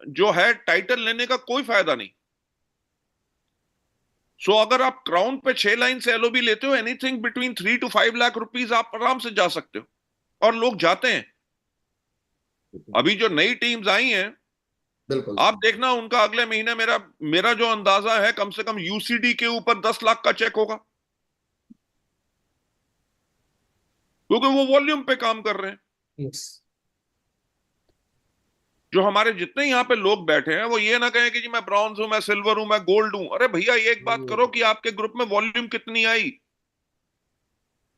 जो है टाइटल लेने का कोई फायदा नहीं। सो अगर आप क्राउन पे 6 लाइन से एलओबी लेते हो, anything between 3 to 5 lakh rupees आप आराम से जा सकते हो, और लोग जाते हैं। अभी जो नई टीम्स आई हैं, बिल्कुल आप देखना उनका अगले महीने, मेरा मेरा जो अंदाजा है, कम से कम यूसीडी के ऊपर 10 लाख का चेक होगा, क्योंकि वो वॉल्यूम पे काम कर रहे हैं। यस। जो हमारे जितने यहाँ पे लोग बैठे हैं, वो ये ना कहें कि जी मैं ब्रॉन्ज हूं, मैं सिल्वर हूं, मैं गोल्ड हूं। अरे भैया, ये एक बात करो कि आपके ग्रुप में वॉल्यूम कितनी आई।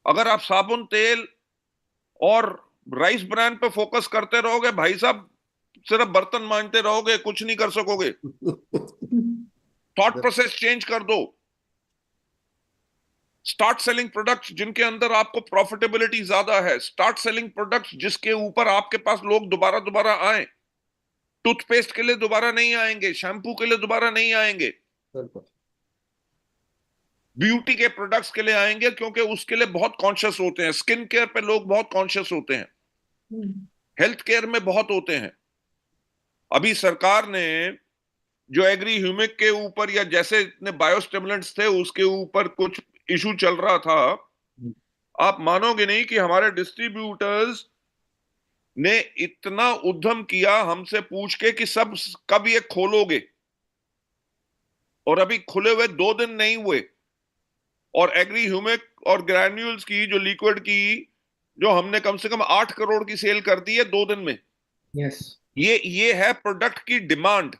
अगर आप साबुन, तेल और राइस ब्रांड पे फोकस करते रहोगे, भाई साहब, सिर्फ बर्तन मांजते रहोगे, कुछ नहीं कर सकोगे। थॉट प्रोसेस चेंज कर दो। स्टार्ट सेलिंग प्रोडक्ट्स जिनके अंदर आपको प्रॉफिटेबिलिटी ज्यादा है। स्टार्ट सेलिंग प्रोडक्ट्स जिसके ऊपर आपके पास लोग दोबारा दोबारा आए। टूथपेस्ट के लिए दोबारा नहीं आएंगे, शैम्पू के लिए दोबारा नहीं आएंगे, बिल्कुल। ब्यूटी के प्रोडक्ट्स के लिए आएंगे, क्योंकि उसके लिए बहुत कॉन्शियस होते हैं। स्किन केयर पे लोग बहुत कॉन्शियस होते हैं, हेल्थ केयर में बहुत होते हैं। अभी सरकार ने जो एग्री ह्यूमिक के ऊपर, या जैसे इतने बायोस्टिमुलेंट्स थे उसके ऊपर कुछ इशू चल रहा था, आप मानोगे नहीं कि हमारे डिस्ट्रीब्यूटर्स ने इतना उद्यम किया हमसे पूछ के कि सब कब ये खोलोगे, और अभी खुले हुए 2 दिन नहीं हुए। और एग्री ह्यूमिक और ग्रैन्यूल्स की जो लिक्विड की, जो हमने कम से कम 8 करोड़ की सेल कर दी है 2 दिन में। यस। ये है प्रोडक्ट की डिमांड।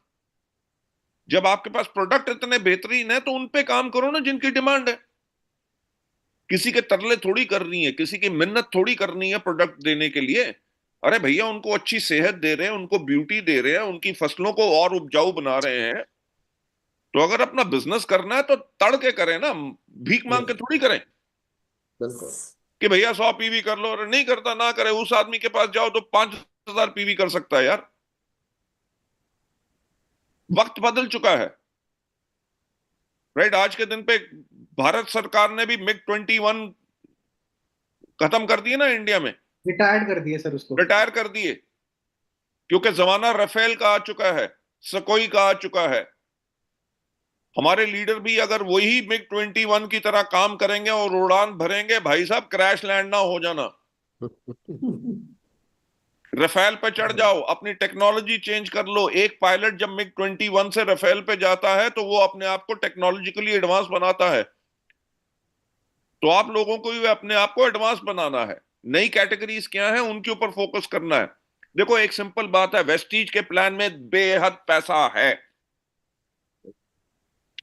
जब आपके पास प्रोडक्ट इतने बेहतरीन है तो उन पे काम करो ना जिनकी डिमांड है। किसी के तरले थोड़ी करनी है, किसी की मिन्नत थोड़ी करनी है प्रोडक्ट देने के लिए। अरे भैया, उनको अच्छी सेहत दे रहे हैं, उनको ब्यूटी दे रहे हैं, उनकी फसलों को और उपजाऊ बना रहे हैं, तो अगर अपना बिजनेस करना है तो तड़ के करें ना, भीख मांग के थोड़ी करें बिल्कुल कि भैया 100 पीवी कर लो, और नहीं करता ना करे। उस आदमी के पास जाओ तो 5,000 पीवी कर सकता है यार। वक्त बदल चुका है, राइट। आज के दिन पे भारत सरकार ने भी मिग 21 खत्म कर दिए ना इंडिया में, रिटायर्ड कर दिए सर उसको। रिटायर कर दिए, क्योंकि जमाना राफेल का आ चुका है, सकोई का आ चुका है। हमारे लीडर भी अगर वही मिग 21 की तरह काम करेंगे और उड़ान भरेंगे, भाई साहब क्रैश लैंड ना हो जाना। राफेल पे चढ़ जाओ, अपनी टेक्नोलॉजी चेंज कर लो। एक पायलट जब मिग 21 से राफेल पे जाता है तो वो अपने आप को टेक्नोलॉजिकली एडवांस बनाता है। तो आप लोगों को भी अपने आप को एडवांस बनाना है। नई कैटेगरीज क्या है उनके ऊपर फोकस करना है। देखो एक सिंपल बात है, वेस्टीज के प्लान में बेहद पैसा है।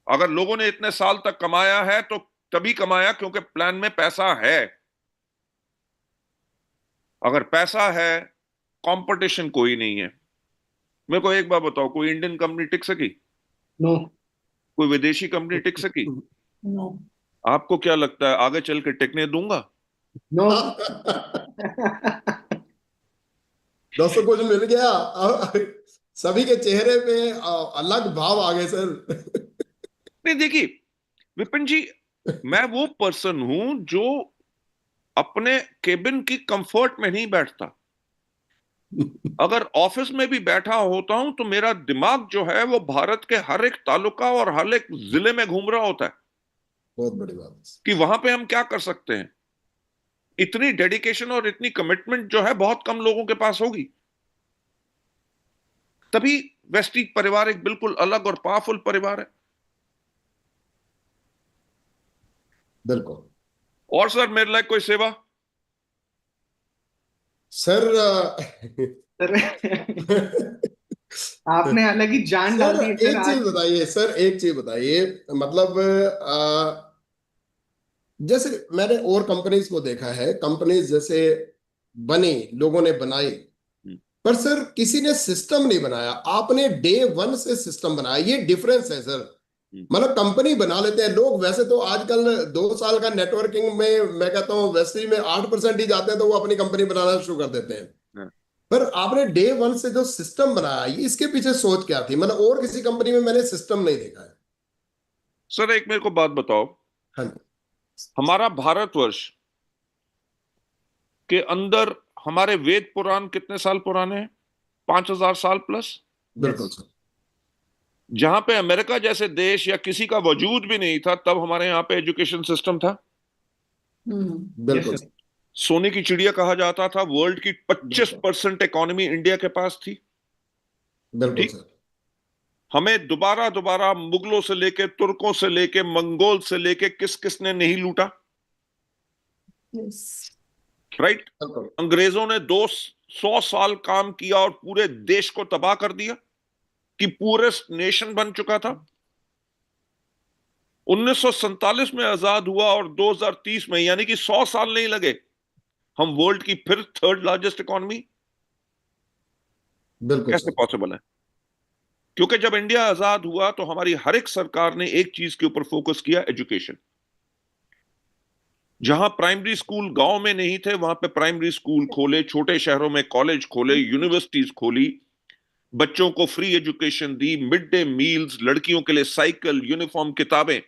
अगर लोगों ने इतने साल तक कमाया है तो तभी कमाया क्योंकि प्लान में पैसा है। अगर पैसा है, कंपटीशन कोई नहीं है। मेरे को एक बात बताओ, कोई इंडियन कंपनी टिक सकी? नो। कोई विदेशी कंपनी टिक सकी? नो। आपको क्या लगता है आगे चल के टिकने दूंगा? नो। दोस्तों कुछ मिल गया। सभी के चेहरे पे अलग भाव आ गए सर। नहीं देखिए विपिन जी, मैं वो पर्सन हूं जो अपने केबिन की कंफर्ट में नहीं बैठता। अगर ऑफिस में भी बैठा होता हूं तो मेरा दिमाग जो है वो भारत के हर एक तालुका और हर एक जिले में घूम रहा होता है बहुत बड़ी बात है। कि वहां पे हम क्या कर सकते हैं। इतनी डेडिकेशन और इतनी कमिटमेंट जो है बहुत कम लोगों के पास होगी। तभी वेस्टीज परिवार एक बिल्कुल अलग और पावरफुल परिवार है। बिल्कुल। और सर मेरे लायक कोई सेवा? सर सर आपने अलग ही जान डाल सर दी है सर एक चीज आज। बताइए, सर एक चीज बताइए। मतलब जैसे मैंने और कंपनीज को देखा है, कंपनीज जैसे बनी, लोगों ने बनाई, पर सर किसी ने सिस्टम नहीं बनाया। आपने डे 1 से सिस्टम बनाया, ये डिफरेंस है सर। मतलब कंपनी बना लेते हैं लोग, वैसे तो आजकल 2 साल का नेटवर्किंग में मैं कहता हूँ वेस्टी में 8% ही जाते हैं तो वो अपनी कंपनी बनाना शुरू कर देते हैं। पर आपने डे 1 से जो सिस्टम बनाया, ये इसके पीछे सोच क्या थी? मतलब और किसी कंपनी में मैंने सिस्टम नहीं देखा है। सर एक मेरे को बात बताओ, हाँ जी। हमारा भारतवर्ष के अंदर हमारे वेद पुराण कितने साल पुराने हैं? 5,000 साल प्लस। बिल्कुल सर। जहां पे अमेरिका जैसे देश या किसी का वजूद भी नहीं था तब हमारे यहाँ पे एजुकेशन सिस्टम था। बिल्कुल Yes, सर। sir. सोने की चिड़िया कहा जाता था। वर्ल्ड की 25% इकोनॉमी इंडिया के पास थी। बिल्कुल ठीक। सर। हमें दोबारा दोबारा मुगलों से लेके, तुर्कों से लेके, मंगोल से लेके किस किस ने नहीं लूटा? राइट। बिल्कुल। अंग्रेजों ने 200 साल काम किया और पूरे देश को तबाह कर दिया कि पूरे नेशन बन चुका था। 1947 में आजाद हुआ और 2030 में, यानी कि 100 साल नहीं लगे, हम वर्ल्ड की फिर थर्ड लार्जेस्ट इकोनॉमी। बिल्कुल कैसे सर। पॉसिबल है? क्योंकि जब इंडिया आजाद हुआ तो हमारी हर एक सरकार ने एक चीज के ऊपर फोकस किया, एजुकेशन। जहां प्राइमरी स्कूल गांव में नहीं थे वहां पे प्राइमरी स्कूल खोले, छोटे शहरों में कॉलेज खोले, यूनिवर्सिटीज खोली, बच्चों को फ्री एजुकेशन दी, मिड डे मील्स, लड़कियों के लिए साइकिल, यूनिफॉर्म, किताबें।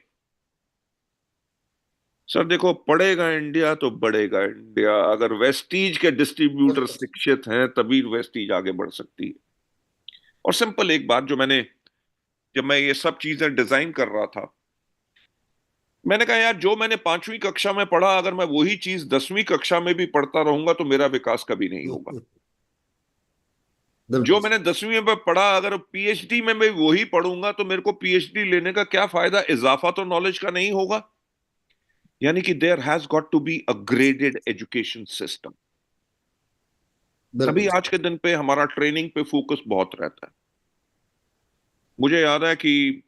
सर देखो, पढ़ेगा इंडिया तो बढ़ेगा इंडिया। अगर वेस्टीज के डिस्ट्रीब्यूटर बिल्कुल सर। शिक्षित हैं तभी वेस्टीज आगे बढ़ सकती है। और सिंपल एक बात, जो मैंने, जब मैं ये सब चीजें डिजाइन कर रहा था, मैंने कहा यार जो मैंने 5वीं कक्षा में पढ़ा अगर मैं वही चीज 10वीं कक्षा में भी पढ़ता रहूंगा तो मेरा विकास कभी नहीं होगा। जो बिल्कुल मैंने सर। 10वीं में पढ़ा अगर पीएचडी में मैं वही पढ़ूंगा तो मेरे को पीएचडी लेने का क्या फायदा? इजाफा तो नॉलेज का नहीं होगा। यानी कि there has got to be a graded education system. बिल्कुल तभी सर। आज के दिन पे हमारा ट्रेनिंग पे फोकस बहुत रहता है। मुझे याद है कि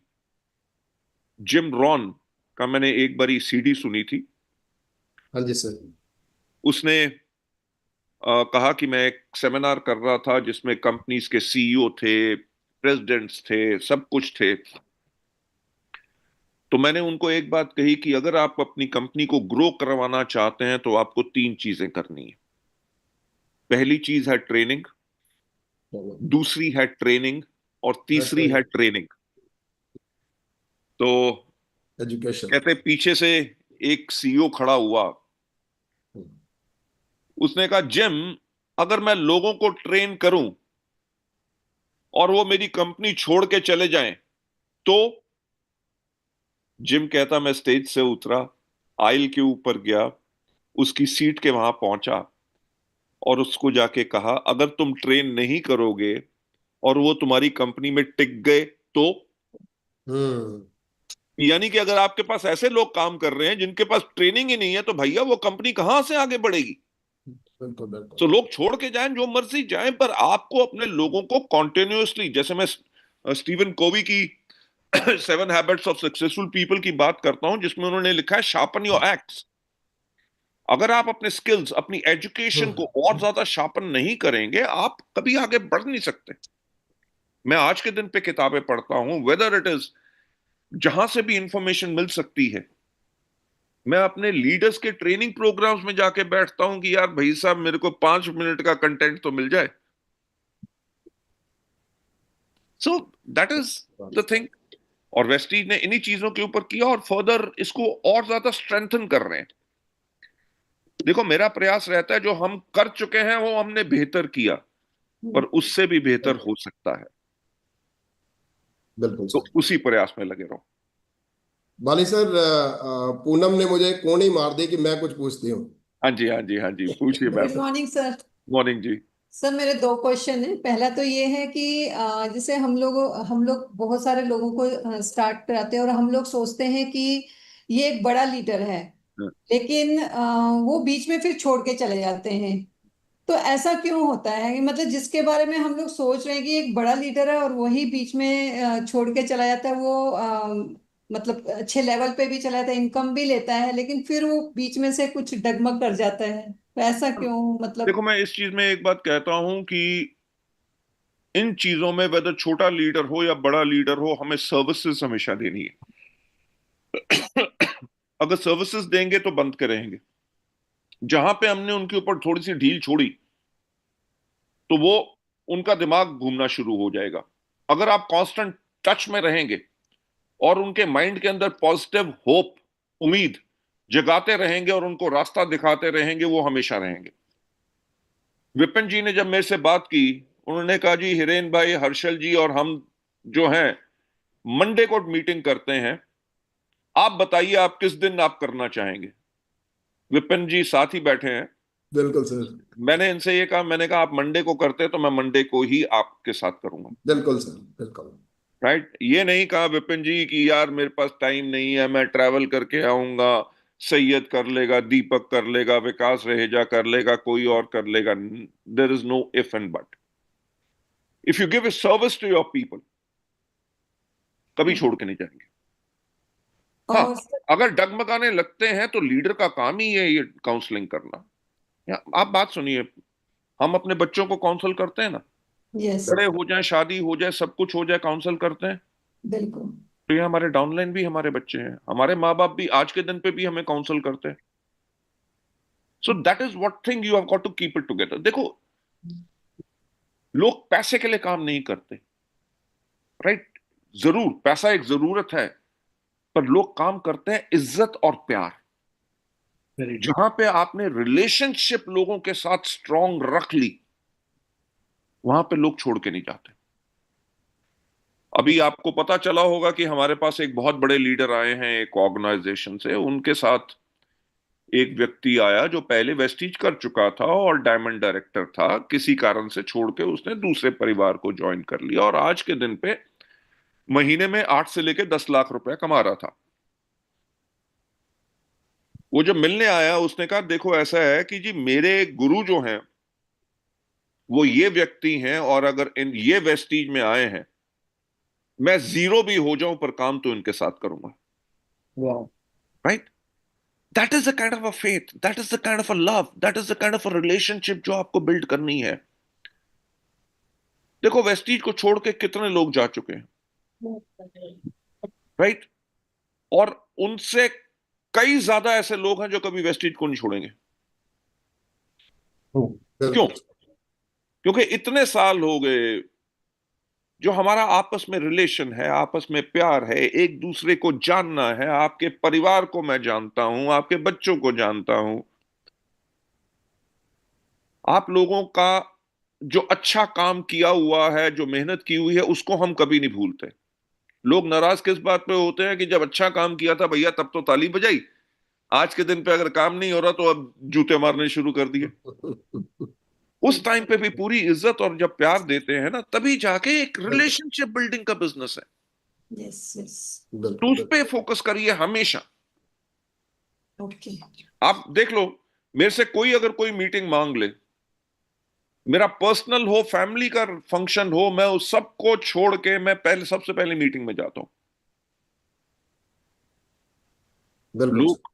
जिम रॉन का मैंने एक बारी सीडी सुनी थी। हाँ जी सर। उसने कहा कि मैं एक सेमिनार कर रहा था जिसमें कंपनीज के सीईओ थे, प्रेसिडेंट्स थे, सब कुछ थे। तो मैंने उनको एक बात कही कि अगर आप अपनी कंपनी को ग्रो करवाना चाहते हैं तो आपको 3 चीजें करनी है। पहली चीज है ट्रेनिंग, दूसरी है ट्रेनिंग, और तीसरी है ट्रेनिंग। तो एजुकेशन। कहते पीछे से एक सीईओ खड़ा हुआ, उसने कहा जिम, अगर मैं लोगों को ट्रेन करूं और वो मेरी कंपनी छोड़ के चले जाएं तो? जिम कहता मैं स्टेज से उतरा, आइल के ऊपर गया, उसकी सीट के वहां पहुंचा और उसको जाके कहा अगर तुम ट्रेन नहीं करोगे और वो तुम्हारी कंपनी में टिक गए तो? हम्म। यानी कि अगर आपके पास ऐसे लोग काम कर रहे हैं जिनके पास ट्रेनिंग ही नहीं है तो भैया वो कंपनी कहां से आगे बढ़ेगी? बिल्कुल बिल्कुल। तो लोग छोड़ के जाएं जो मर्जी जाएं, पर आपको अपने लोगों को कॉन्टिन्यूअसली, जैसे मैं स्टीवन कोवी की 7 हैबिट्स ऑफ सक्सेसफुल पीपल की बात करता हूं, जिसमें उन्होंने लिखा है शार्पन योर एक्स। अगर आप अपने स्किल्स, अपनी एजुकेशन को और ज्यादा शार्पन नहीं करेंगे, आप कभी आगे बढ़ नहीं सकते। मैं आज के दिन पे किताबें पढ़ता हूं, वेदर इट इज जहां से भी इंफॉर्मेशन मिल सकती है। मैं अपने लीडर्स के ट्रेनिंग प्रोग्राम्स में जाके बैठता हूं कि यार भाई साहब मेरे को 5 मिनट का कंटेंट तो मिल जाए। सो दैट इज द थिंग। और वेस्टीज ने इन्हीं चीजों के ऊपर किया और फर्दर इसको और ज्यादा स्ट्रेंथन कर रहे हैं। देखो मेरा प्रयास रहता है जो हम कर चुके हैं वो हमने बेहतर किया, पर उससे भी बेहतर हो सकता है, बिल्कुल तो सर। उसी प्रयास में लगे रहो। बाली सर, पूनम ने मुझे कोनी मार दी कि मैं कुछ पूछती हूँ। हाँ जी, हाँ जी, हाँ जी, पूछिए good ma'am. Morning sir. Morning जी। सर मेरे दो क्वेश्चन है। पहला तो ये है कि जैसे हम लोग बहुत सारे लोगों को स्टार्ट कराते हैं और हम लोग सोचते हैं कि ये एक बड़ा लीडर है, लेकिन वो बीच में फिर छोड़ के चले जाते हैं। तो ऐसा क्यों होता है कि मतलब जिसके बारे में हम लोग सोच रहे हैं कि एक बड़ा लीडर है और वही बीच में छोड़ के चला जाता है। वो मतलब अच्छे लेवल पे भी चला जाता है, इनकम भी लेता है, लेकिन फिर वो बीच में से कुछ डगमग कर जाता है। तो ऐसा क्यों मतलब? देखो मैं इस चीज में एक बात कहता हूं कि इन चीजों में वेदर छोटा लीडर हो या बड़ा लीडर हो, हमें सर्विसेज हमेशा देनी है। अगर सर्विसेज देंगे तो बंद करेंगे। जहां पे हमने उनके ऊपर थोड़ी सी ढील छोड़ी तो वो उनका दिमाग घूमना शुरू हो जाएगा। अगर आप कांस्टेंट टच में रहेंगे और उनके माइंड के अंदर पॉजिटिव होप, उम्मीद जगाते रहेंगे और उनको रास्ता दिखाते रहेंगे, वो हमेशा रहेंगे। विपिन जी ने जब मेरे से बात की, उन्होंने कहा जी हिरेन भाई, हर्षल जी और हम जो हैं मंडे को मीटिंग करते हैं, आप बताइए आप किस दिन आप करना चाहेंगे। विपिन जी साथ ही बैठे हैं। बिल्कुल सर। मैंने इनसे ये कहा, मैंने कहा आप मंडे को करते तो मैं मंडे को ही आपके साथ करूंगा। बिल्कुल सर। बिल्कुल। राइट। ये नहीं कहा विपिन जी कि यार मेरे पास टाइम नहीं है, मैं ट्रैवल करके आऊंगा, सैयद कर लेगा, दीपक कर लेगा, विकास रहेजा कर लेगा, कोई और कर लेगा। There is no if and but. If you give a service to your people, कभी छोड़ के नहीं जाएंगे। हाँ, और अगर डगमगाने लगते हैं तो लीडर का काम ही है ये काउंसलिंग करना। आप बात सुनिए, हम अपने बच्चों को काउंसल करते हैं ना, यस, बड़े हो जाए, शादी हो जाए, सब कुछ हो जाए, काउंसल करते हैं। बिल्कुल। तो ये हमारे डाउनलाइन भी हमारे बच्चे हैं, हमारे माँ बाप भी आज के दिन पे भी हमें काउंसल करते हैं। So that is what thing you have got to keep it together. देखो लोग पैसे के लिए काम नहीं करते, राइट? जरूर पैसा एक जरूरत है, पर लोग काम करते हैं इज्जत और प्यार। जहां पे आपने रिलेशनशिप लोगों के साथ स्ट्रांग रख ली, वहां पे लोग छोड़ के नहीं जाते। अभी आपको पता चला होगा कि हमारे पास एक बहुत बड़े लीडर आए हैं एक ऑर्गेनाइजेशन से, उनके साथ एक व्यक्ति आया जो पहले वेस्टीज कर चुका था और डायमंड डायरेक्टर था, किसी कारण से छोड़ के उसने दूसरे परिवार को ज्वाइन कर लिया और आज के दिन पे महीने में 8 से लेके 10 लाख रुपए कमा रहा था। वो जब मिलने आया उसने कहा देखो ऐसा है कि जी मेरे गुरु जो हैं वो ये व्यक्ति हैं, और अगर इन ये वेस्टीज में आए हैं, मैं जीरो भी हो जाऊं पर काम तो इनके साथ करूंगा। वाह। Right? That is the kind of a faith, that is the kind of a love, that is the kind of a relationship जो आपको बिल्ड करनी है। देखो वेस्टीज को छोड़ के कितने लोग जा चुके हैं, राइट? और उनसे कई ज्यादा ऐसे लोग हैं जो कभी वेस्टेज को नहीं छोड़ेंगे। क्यों? बिल्कुल क्योंकि इतने साल हो गए जो हमारा आपस में रिलेशन है, आपस में प्यार है, एक दूसरे को जानना है। आपके परिवार को मैं जानता हूं, आपके बच्चों को जानता हूं। आप लोगों का जो अच्छा काम किया हुआ है, जो मेहनत की हुई है, उसको हम कभी नहीं भूलते। लोग नाराज किस बात पे होते हैं कि जब अच्छा काम किया था भैया तब तो ताली बजाई, आज के दिन पे अगर काम नहीं हो रहा तो अब जूते मारने शुरू कर दिए। उस टाइम पे भी पूरी इज्जत और जब प्यार देते हैं ना, तभी जाके एक रिलेशनशिप बिल्डिंग का बिजनेस है। यस यस तो उस बिल्कुल पे फोकस करिए हमेशा। ओके आप देख लो, मेरे से कोई अगर कोई मीटिंग मांग ले, मेरा पर्सनल हो, फैमिली का फंक्शन हो, मैं उस सबको छोड़ के मैं पहले सबसे पहले मीटिंग में जाता हूं। बिल्कुल लोग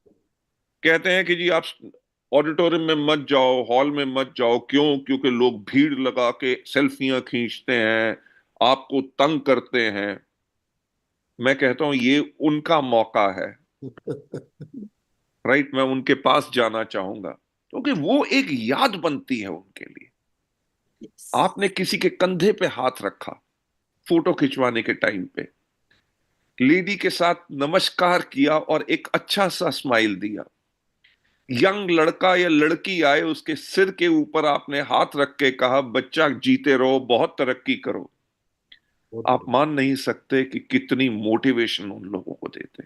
कहते हैं कि जी आप ऑडिटोरियम में मत जाओ, हॉल में मत जाओ। क्यों? क्योंकि लोग भीड़ लगा के सेल्फियां खींचते हैं, आपको तंग करते हैं। मैं कहता हूं ये उनका मौका है, राइट। मैं उनके पास जाना चाहूंगा क्योंकि वो एक याद बनती है उनके लिए। यस आपने किसी के कंधे पे हाथ रखा फोटो खिंचवाने के टाइम पे, लेडी के साथ नमस्कार किया और एक अच्छा सा स्माइल दिया। यंग लड़का या लड़की आए, उसके सिर के ऊपर आपने हाथ रख के कहा बच्चा जीते रहो, बहुत तरक्की करो। आप मान नहीं सकते कि कितनी मोटिवेशन उन लोगों को देते।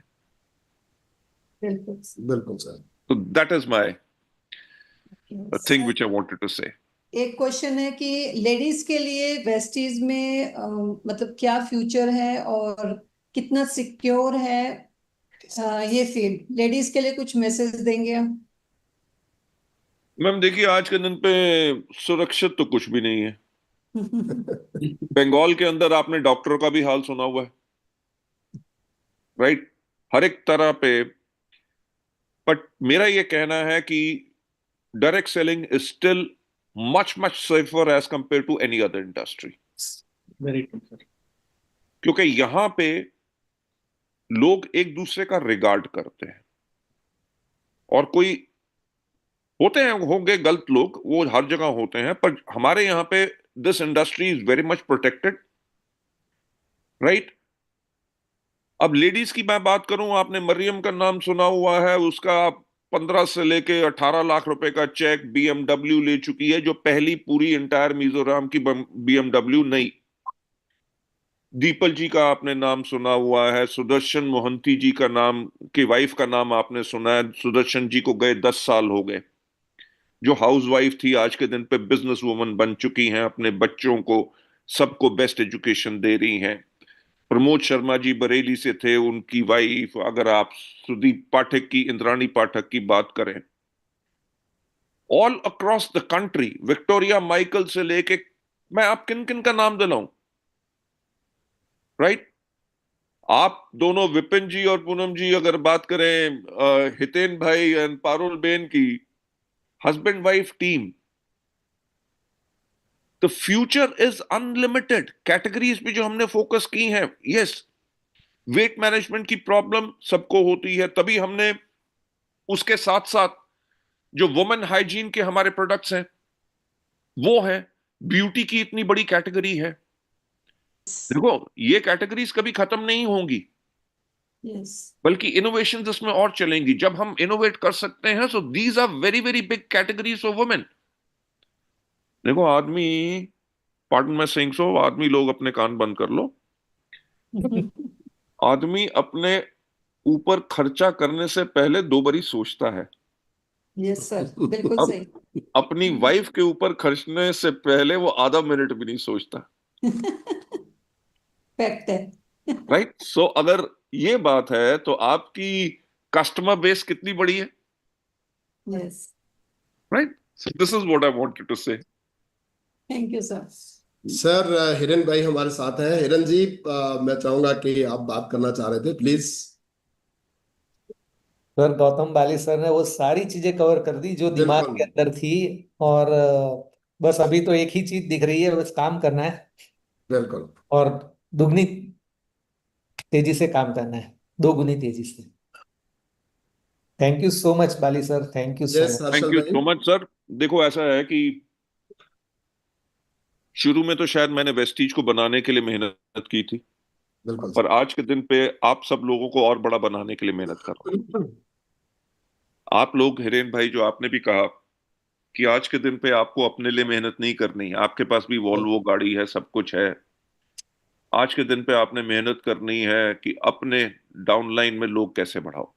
बिल्कुल बिल्कुल सर। तो that is my thing sir. Which I wanted to say. एक क्वेश्चन है कि लेडीज के लिए वेस्टीज में मतलब क्या फ्यूचर है और कितना सिक्योर है ये फील्ड, लेडीज के लिए कुछ मैसेज देंगे हम? मैम देखिए, आज के दिन पे सुरक्षित तो कुछ भी नहीं है। बंगाल के अंदर आपने डॉक्टरों का भी हाल सुना हुआ है, राइट। हर एक तरह पे। बट मेरा ये कहना है कि direct selling is still much much safer as compare to any other industry. Very good sir. क्योंकि यहां पे लोग एक दूसरे का रिगार्ड करते हैं। और कोई होते हैं, होंगे गलत लोग, वो हर जगह होते हैं, पर हमारे यहाँ पे this industry is very much protected, right. अब लेडीज की मैं बात करूं, आपने मरियम का नाम सुना हुआ है। उसका 15 से लेके 18 लाख रुपए का चेक बीएमडब्ल्यू ले चुकी है, जो पहली पूरी इंटायर मिजोरम की बीएमडब्ल्यू नहीं। दीपल जी का आपने नाम सुना हुआ है, सुदर्शन मोहंती जी का नाम की वाइफ का नाम आपने सुना है। सुदर्शन जी को गए 10 साल हो गए, जो हाउस वाइफ थी आज के दिन पे बिजनेस वुमन बन चुकी हैं, अपने बच्चों को सबको बेस्ट एजुकेशन दे रही हैं। प्रमोद शर्मा जी बरेली से थे, उनकी वाइफ, अगर आप सुदीप पाठक की, इंद्राणी पाठक की बात करें, all across the country, Victoria Michael से लेके, मैं आप किन किन का नाम दिलाऊं, राइट। आप दोनों विपिन जी और पूनम जी अगर बात करें, हितेन भाई एंड पारुल बेन की, husband wife team. The future is unlimited. Categories पे जो हमने फोकस की हैं, यस, वेट मैनेजमेंट की प्रॉब्लम सबको होती है, तभी हमने उसके साथ साथ जो वुमेन हाइजीन के हमारे प्रोडक्ट्स हैं वो है। ब्यूटी की इतनी बड़ी कैटेगरी है। देखो, ये कैटेगरीज कभी खत्म नहीं होंगी, यस बल्कि इनोवेशन इसमें और चलेंगी। जब हम इनोवेट कर सकते हैं, so these are very very big categories of women. देखो आदमी, पार्डन मैं सेइंग सो, आदमी, लोग अपने कान बंद कर लो। आदमी अपने ऊपर खर्चा करने से पहले 2 बारी सोचता है। यस सर, बिल्कुल अब सही। अपनी वाइफ के ऊपर खर्चने से पहले वो आधा मिनट भी नहीं सोचता, फैक्ट है। राइट। सो अगर ये बात है तो आपकी कस्टमर बेस कितनी बड़ी है, yes right. So this is what I wanted to say. Thank you sir. Sir Hiran भाई हमारे साथ हैं। हिरन जी, मैं चाहूंगा कि आप बात करना चाह रहे थे, please. Sir Gautam Bali sir ने वो सारी चीजें कवर कर दी जो दिमाग बिल्कुल के अंदर थी। और बस अभी तो एक ही चीज दिख रही है, बस काम करना है बिल्कुल। और दुगनी तेजी से काम करना है। दोगुनी तेजी से। Thank you so much Bali sir, thank you so yes much. Thank Harshal you भाई। So much sir. देखो ऐसा है कि शुरू में तो शायद मैंने वेस्टीज को बनाने के लिए मेहनत की थी, बिल्कुल पर आज के दिन पे आप सब लोगों को और बड़ा बनाने के लिए मेहनत कर रहा हूं। आप लोग, हिरेन भाई, जो आपने भी कहा कि आज के दिन पे आपको अपने लिए मेहनत नहीं करनी है, आपके पास भी वॉल्वो गाड़ी है, सब कुछ है। आज के दिन पे आपने मेहनत करनी है कि अपने डाउनलाइन में लोग कैसे बढ़ाओ।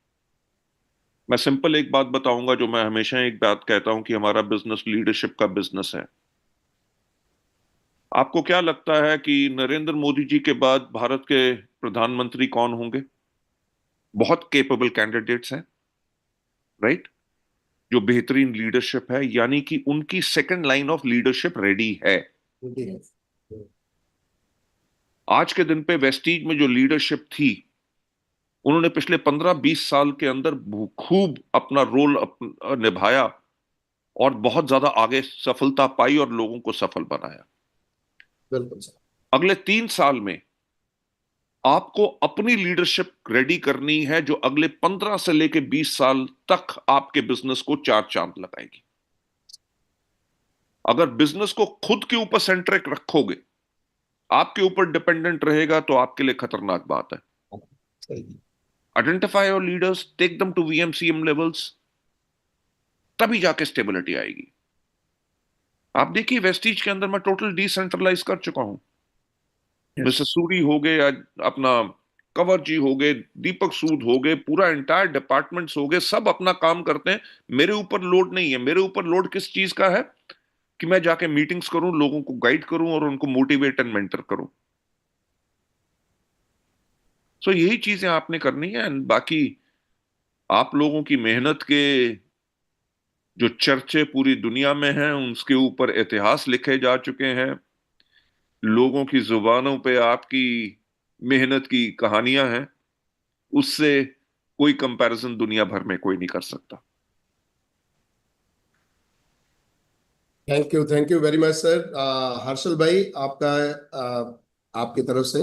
मैं सिंपल एक बात बताऊंगा, जो मैं हमेशा एक बात कहता हूं कि हमारा बिजनेस लीडरशिप का बिजनेस है। आपको क्या लगता है कि नरेंद्र मोदी जी के बाद भारत के प्रधानमंत्री कौन होंगे? बहुत केपेबल कैंडिडेट्स हैं, राइट, जो बेहतरीन लीडरशिप है, यानी कि उनकी second line of leadership ready है। Yes. आज के दिन पे वेस्टीज में जो लीडरशिप थी, उन्होंने पिछले 15-20 साल के अंदर खूब अपना रोल निभाया और बहुत ज्यादा आगे सफलता पाई और लोगों को सफल बनाया। बिल्कुल सर। अगले 3 साल में आपको अपनी लीडरशिप रेडी करनी है, जो अगले 15 से लेके 20 साल तक आपके बिजनेस को 4 चांद लगाएगी। अगर बिजनेस को खुद के ऊपर सेंट्रिक रखोगे, आपके ऊपर डिपेंडेंट रहेगा, तो आपके लिए खतरनाक बात है। सही। Identify your leaders, take them to VMCM levels, तभी जाके स्टेबिलिटी आएगी। आप देखिए वेस्टीज के अंदर मैं टोटल डिसेंट्रलाइज कर चुका हूं। मिस्टर सूरी हो गए, अपना कंवर जी हो गए, दीपक सूद हो गए, पूरा एंटायर डिपार्टमेंट्स हो गए, सब अपना काम करते हैं। मेरे ऊपर लोड नहीं है। मेरे ऊपर लोड किस चीज का है कि मैं जाके मीटिंग्स करूं, लोगों को गाइड करूं और उनको मोटिवेट एंड मेंटर करूं। सो यही चीजें आपने करनी है। एंड बाकी आप लोगों की मेहनत के जो चर्चे पूरी दुनिया में हैं, उसके ऊपर इतिहास लिखे जा चुके हैं। लोगों की जुबानों पे आपकी मेहनत की कहानियां हैं। उससे कोई कंपैरिजन दुनिया भर में कोई नहीं कर सकता। Thank you very much sir. Harshal भाई, आपका आपकी तरफ से।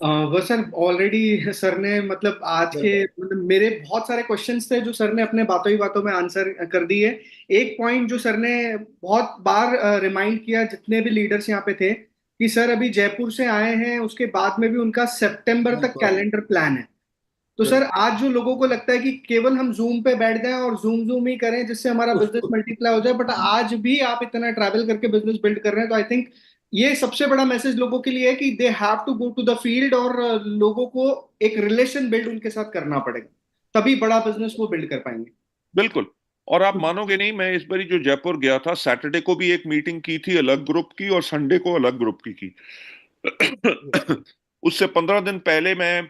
बस सर ऑलरेडी सर ने मतलब आज के मतलब मेरे बहुत सारे क्वेश्चंस थे जो सर ने अपने बातों ही बातों में आंसर कर दिए। एक पॉइंट जो सर ने बहुत बार रिमाइंड किया जितने भी लीडर्स यहाँ पे थे कि सर अभी जयपुर से आए हैं, उसके बाद में भी उनका सितंबर तक कैलेंडर प्लान है। तो सर आज जो लोगों को लगता है कि केवल हम जूम पे बैठ जाएं और जूम जूम ही करें जिससे हमारा बिजनेस मल्टीप्लाई हो जाए, बट आज भी आप इतना ट्रैवल करके बिजनेस बिल्ड कर रहे हैं, तो आई थिंक ये सबसे बड़ा मैसेज लोगों के लिए है कि they have to go to the field और लोगों को एक रिलेशन बिल्ड उनके साथ करना पड़ेगा, तभी बड़ा बिजनेस वो बिल्ड कर पाएंगे। बिल्कुल। और आप मानोगे नहीं, मैं इस बारी जो जयपुर गया था, सैटरडे को भी एक मीटिंग की थी अलग ग्रुप की, और संडे को अलग ग्रुप की। उससे 15 दिन पहले मैं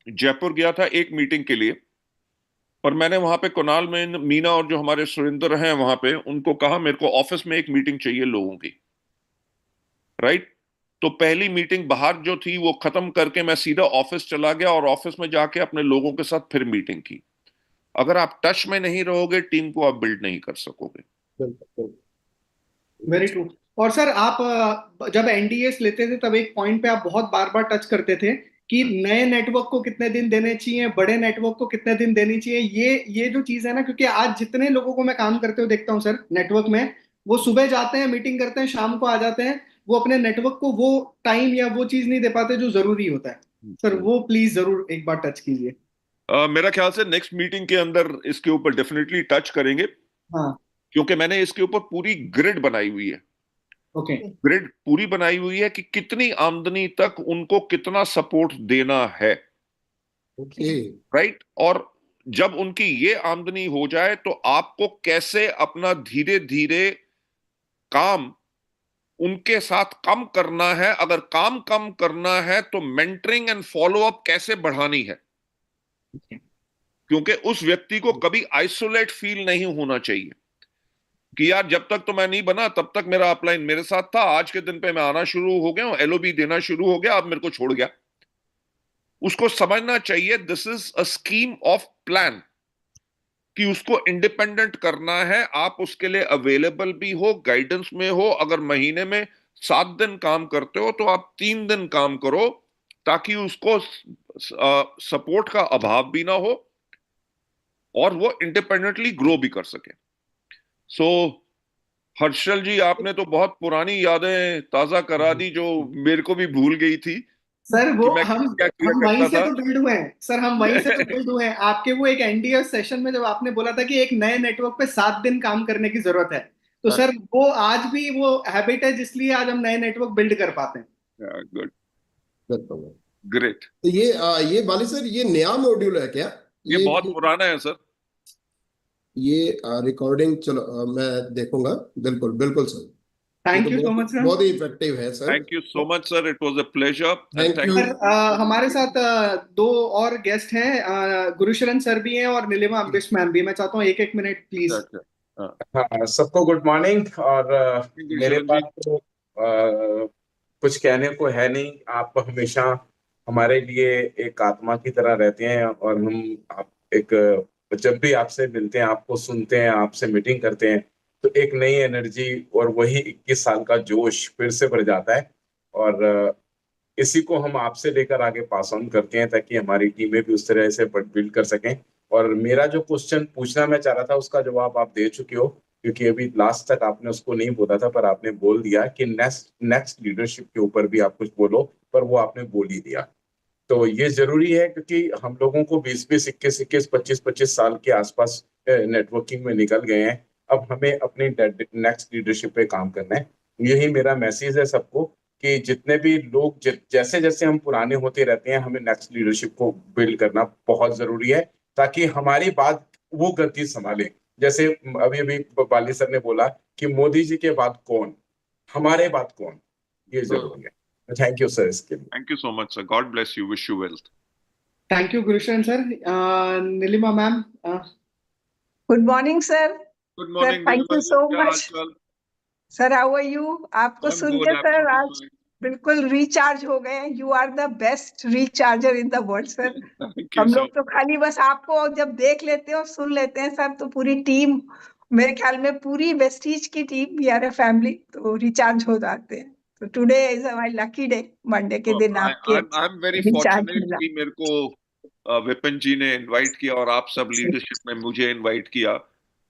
जयपुर गया था एक मीटिंग के लिए, और मैंने वहां पे कुणाल में मीना और जो हमारे सुरेंद्र हैं वहां पे, उनको कहा मेरे को ऑफिस में एक मीटिंग चाहिए लोगों की, राइट। तो पहली मीटिंग बाहर जो थी वो खत्म करके मैं सीधा ऑफिस चला गया, और ऑफिस में जाके अपने लोगों के साथ फिर मीटिंग की। अगर आप टच में नहीं रहोगे, टीम को आप बिल्ड नहीं कर सकोगे। Very true. और सर आप जब एनडीएस लेते थे तब एक पॉइंट पे आप बहुत बार बार टच करते थे कि नए नेटवर्क को कितने दिन देने चाहिए, बड़े नेटवर्क को कितने दिन देनी चाहिए। ये जो चीज है ना, क्योंकि आज जितने लोगों को मैं काम करते हुए देखता हूँ सर नेटवर्क में, वो सुबह जाते हैं मीटिंग करते हैं, शाम को आ जाते हैं, वो अपने नेटवर्क को वो टाइम या वो चीज नहीं दे पाते जो जरूरी होता है। सर वो प्लीज जरूर एक बार टच कीजिए। मेरा ख्याल से नेक्स्ट मीटिंग के अंदर इसके ऊपर डेफिनेटली टच करेंगे, हाँ। क्योंकि मैंने इसके ऊपर पूरी ग्रिड बनाई हुई है। ओके। ग्रिड पूरी बनाई हुई है कि कितनी आमदनी तक उनको कितना सपोर्ट देना है, ओके। राइट। और जब उनकी ये आमदनी हो जाए तो आपको कैसे अपना धीरे धीरे काम उनके साथ कम करना है। अगर काम कम करना है तो मेंटरिंग एंड फॉलो अप कैसे बढ़ानी है, क्योंकि उस व्यक्ति को कभी आइसोलेट फील नहीं होना चाहिए कि यार जब तक तो मैं नहीं बना तब तक मेरा अपलाइन मेरे साथ था, आज के दिन पे मैं आना शुरू हो गया हूं, एलओबी देना शुरू हो गया, अब मेरे को छोड़ गया। उसको समझना चाहिए this is a scheme of plan, कि उसको इंडिपेंडेंट करना है। आप उसके लिए अवेलेबल भी हो, गाइडेंस में हो। अगर महीने में 7 दिन काम करते हो तो आप 3 दिन काम करो, ताकि उसको सपोर्ट का अभाव भी ना हो और वो इंडिपेंडेंटली ग्रो भी कर सके। सो हर्षल जी, आपने तो बहुत पुरानी यादें ताजा करा दी जो मेरे को भी भूल गई थी सर वो कि मैं क्या किया हम वहीं करता से था। तो बिल्ड हुए हैं सर, हम वहीं से तो बिल्ड हुए हैं। आपके वो एक एनडीएस सेशन में जब आपने बोला था कि एक नए नेटवर्क पे 7 दिन काम करने की जरूरत है, तो सर वो आज भी वो हैबिट है जिसलिए आज हम नए नेटवर्क बिल्ड कर पाते हैं। गुड, बिल्कुल। ग्रेट। तो ये बाली सर, ये नया मॉड्यूल है क्या? ये बहुत पुराना है सर। ये रिकॉर्डिंग, चलो मैं देखूंगा। बिल्कुल बिल्कुल सर, ये थैंक तो यू सो मच सर। बहुत ही इफेक्टिव है sir. Thank you so much sir, it was a pleasure. Thank you. Sir हमारे साथ दो और गेस्ट हैं, गुरुशरण सर भी हैं और नीलिमा अम्बिश मैम भी। मैं चाहता हूँ एक एक मिनट प्लीज। हाँ, सबको गुड मॉर्निंग। और मेरे गुरुशरण पास जी, तो कुछ कहने को है नहीं। आप हमेशा हमारे लिए एक आत्मा की तरह रहते हैं और हम आप एक जब भी आपसे मिलते हैं, आपको सुनते हैं, आपसे मीटिंग करते हैं, तो एक नई एनर्जी और वही 21 साल का जोश फिर से भर जाता है। और इसी को हम आपसे लेकर आगे पास ऑन करते हैं ताकि हमारी टीमें भी उस तरह से बिल्ड कर सकें। और मेरा जो क्वेश्चन पूछना मैं चाह रहा था उसका जवाब आप दे चुके हो, क्योंकि अभी लास्ट तक आपने उसको नहीं बोला था, पर आपने बोल दिया कि नेक्स्ट लीडरशिप के ऊपर भी आप कुछ बोलो, पर वो आपने बोल ही दिया। तो ये जरूरी है क्योंकि हम लोगों को 20-20, 21-21, 25-25 साल के आसपास नेटवर्किंग में निकल गए हैं। अब हमें अपनी नेक्स्ट लीडरशिप पे काम करना है। यही मेरा मैसेज है सबको कि जितने भी लोग जैसे जैसे हम पुराने होते रहते हैं, हमें नेक्स्ट लीडरशिप को बिल्ड करना बहुत जरूरी है ताकि हमारी बात वो गति संभाले। जैसे अभी अभी बाली सर ने बोला कि मोदी जी के बाद कौन, हमारे बाद कौन, ये जरूरी है। थैंक यू सर इसके लिए। Thank you so much sir, God bless you, wish you wealth. Thank you Gurusharan sir. Neelima ma'am. Good morning sir. Good sir morning thank you so क्या हाल मच चाल? सर। How are you? आपको I'm सुन good, के sir आज absolutely fine. बिल्कुल recharge हो गए। You are the best recharger in the world sir. Thank you हम so लोग तो खाली बस आपको जब देख लेते हैं और सुन लेते हैं सर, तो पूरी टीम, मेरे ख्याल में पूरी वेस्टीज की team, we are a family, तो रिचार्ज हो जाते हैं। तो today is my lucky day, Monday के दिन आपके I'm very रिचार्ज fortunate मिला। कि मेरे को विपिन जी ने इनवाइट किया और आप सब लीडरशिप में मुझे इनवाइट किया,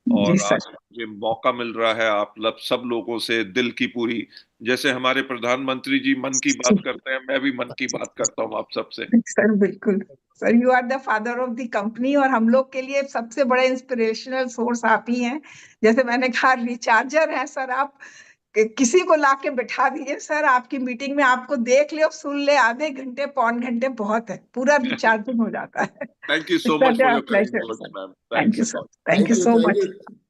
जी और सर। आज मुझे मौका मिल रहा है आप सब लोगों से दिल की पूरी, जैसे हमारे प्रधानमंत्री जी मन की बात करते हैं, मैं भी मन की बात करता हूँ आप सबसे। सर बिल्कुल sir, you are the father of the company और हम लोग के लिए सबसे बड़ा इंस्पिरेशनल सोर्स आप ही हैं। जैसे मैंने कहा, रिचार्जर हैं सर आप। किसी को लाके बिठा दीजिए सर आपकी मीटिंग में, आपको देख ले और सुन ले, आधे घंटे पौन घंटे बहुत है, पूरा रिचार्जिंग हो जाता है। Thank you so much for your kind pleasure words sir. Ma'am, thank thanks you a sir. Lot. Thank you so much.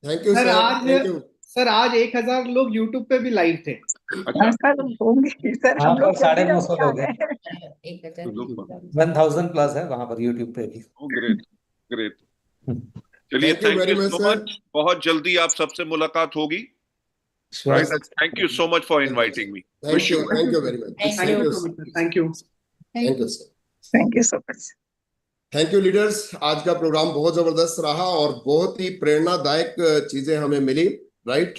Thank you sir sir, आज थैंक यू। सर आज 1000 लोग यूट्यूब पे भी लाइव थे। अच्छा, सर होंगे sir, वहां हम लोग पर जल्दी 950 जल्दी आ लोग हैं। गए। तो लोग 1000 प्लस है वहां पर यूट्यूब पे भी। Great great. चलिए, thank you thank very you much so sir. Much, बहुत जल्दी आप सबसे मुलाकात होगी। Sure right, sir. Thank you so much for inviting me, wish you thank you very much. Thank you so much. Thank you. Thank you sir. Thank you so much. Thank you leaders, आज का programme बहुत जबरदस्त रहा और बहुत ही प्रेरणादायक चीजें हमें मिली। राइट,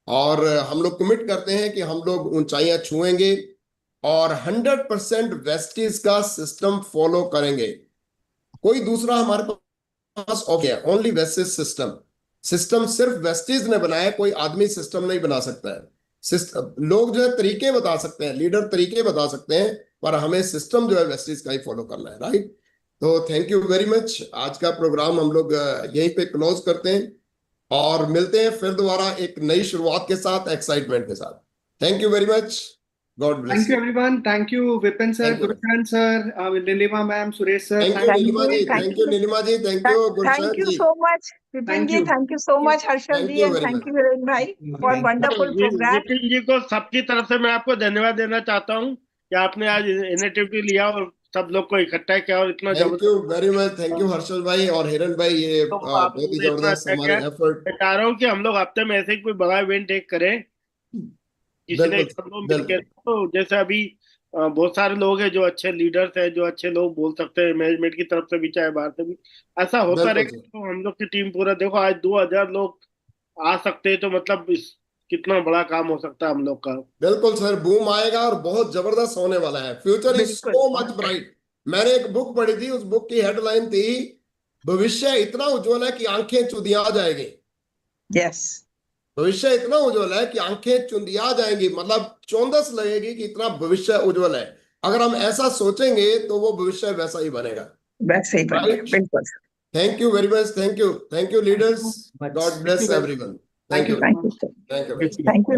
और हम लोग कमिट करते हैं कि हम लोग ऊंचाइयां छुएंगे और 100% वेस्टीज का सिस्टम फॉलो करेंगे। कोई दूसरा हमारे पास option, only Vestige system. System सिर्फ वेस्टीज ने बनाया है, कोई आदमी सिस्टम नहीं बना सकता है। लोग जो है तरीके बता सकते हैं, लीडर तरीके बता सकते हैं, पर हमें सिस्टम जो है वेस्टीज का ही फॉलो करना है। राइट, तो थैंक यू वेरी मच। आज का प्रोग्राम हम लोग यहीं पे क्लोज करते हैं और मिलते हैं फिर दोबारा एक नई शुरुआत के साथ, एक्साइटमेंट के साथ। Thank you very much, God bless thank you you. Everyone. Thank you Vipin sir, Thank you. Gurusharan sir, Neelima ma'am, Suresh sir. Thank you Neelima ji, thank you Neelima ji, thank you thank Gursharan you ji. So much Vipin thank ji, you. Thank you so much Harshal thank ji, you and very thank much. You Viren भाई for wonderful program. Vipin ji को सबकी तरफ से मैं आपको धन्यवाद देना चाहता हूँ कि आपने आज इनिशिएटिव लिया और सब लोग को इकट्ठा किया और इतना थैंक यू जबरदस्त very much, thank you Harshal भाई और हिरन भाई, ये लोगों को बहुत ही आपने इतना जबरदस्त अच्छा हमारे किया। एफर्ट। मैं चाह रहा हूँ कि हम लोग हफ्ते में ऐसे ही कोई बड़ा इवेंट एक करें, किसी ने बिल्कुल सब लोग मिलकर। बिल्कुल तो जैसे अभी बहुत सारे लोग हैं जो अच्छे लीडर्स हैं, जो अच्छे लोग बोल सकते हैं मैनेजमेंट की तरफ से भी चाहे बाहर से भी, ऐसा होता बिल्कुल रहेगा। सर, तो हम लोग की टीम पूरा, देखो आज 2000 लोग आ सकते हैं, तो मतलब कितना बड़ा काम हो सकता है हम लोग का। बिल्कुल सर, बूम आएगा और बहुत जबरदस्त होने वाला है। फ्यूचर इज बिल्कुल। So much bright. मैंने एक बुक पढ़ी थी, उस बुक की हेडलाइन थी, भविष्य इतना उज्जवल है कि आंखें चुंधिया जाएंगी। यस, भविष्य इतना उज्जवल है कि आंखें चुंधिया जाएंगी, मतलब चौंधस लगेगी कि इतना भविष्य उज्जवल है। अगर हम ऐसा सोचेंगे तो वो भविष्य वैसा ही बनेगा। वैसे ही बनेगा, Right. बिल्कुल। Thank you very much, thank you leaders, much. God bless everyone. Thank you. Thank you, thank you, thank you. Thank you.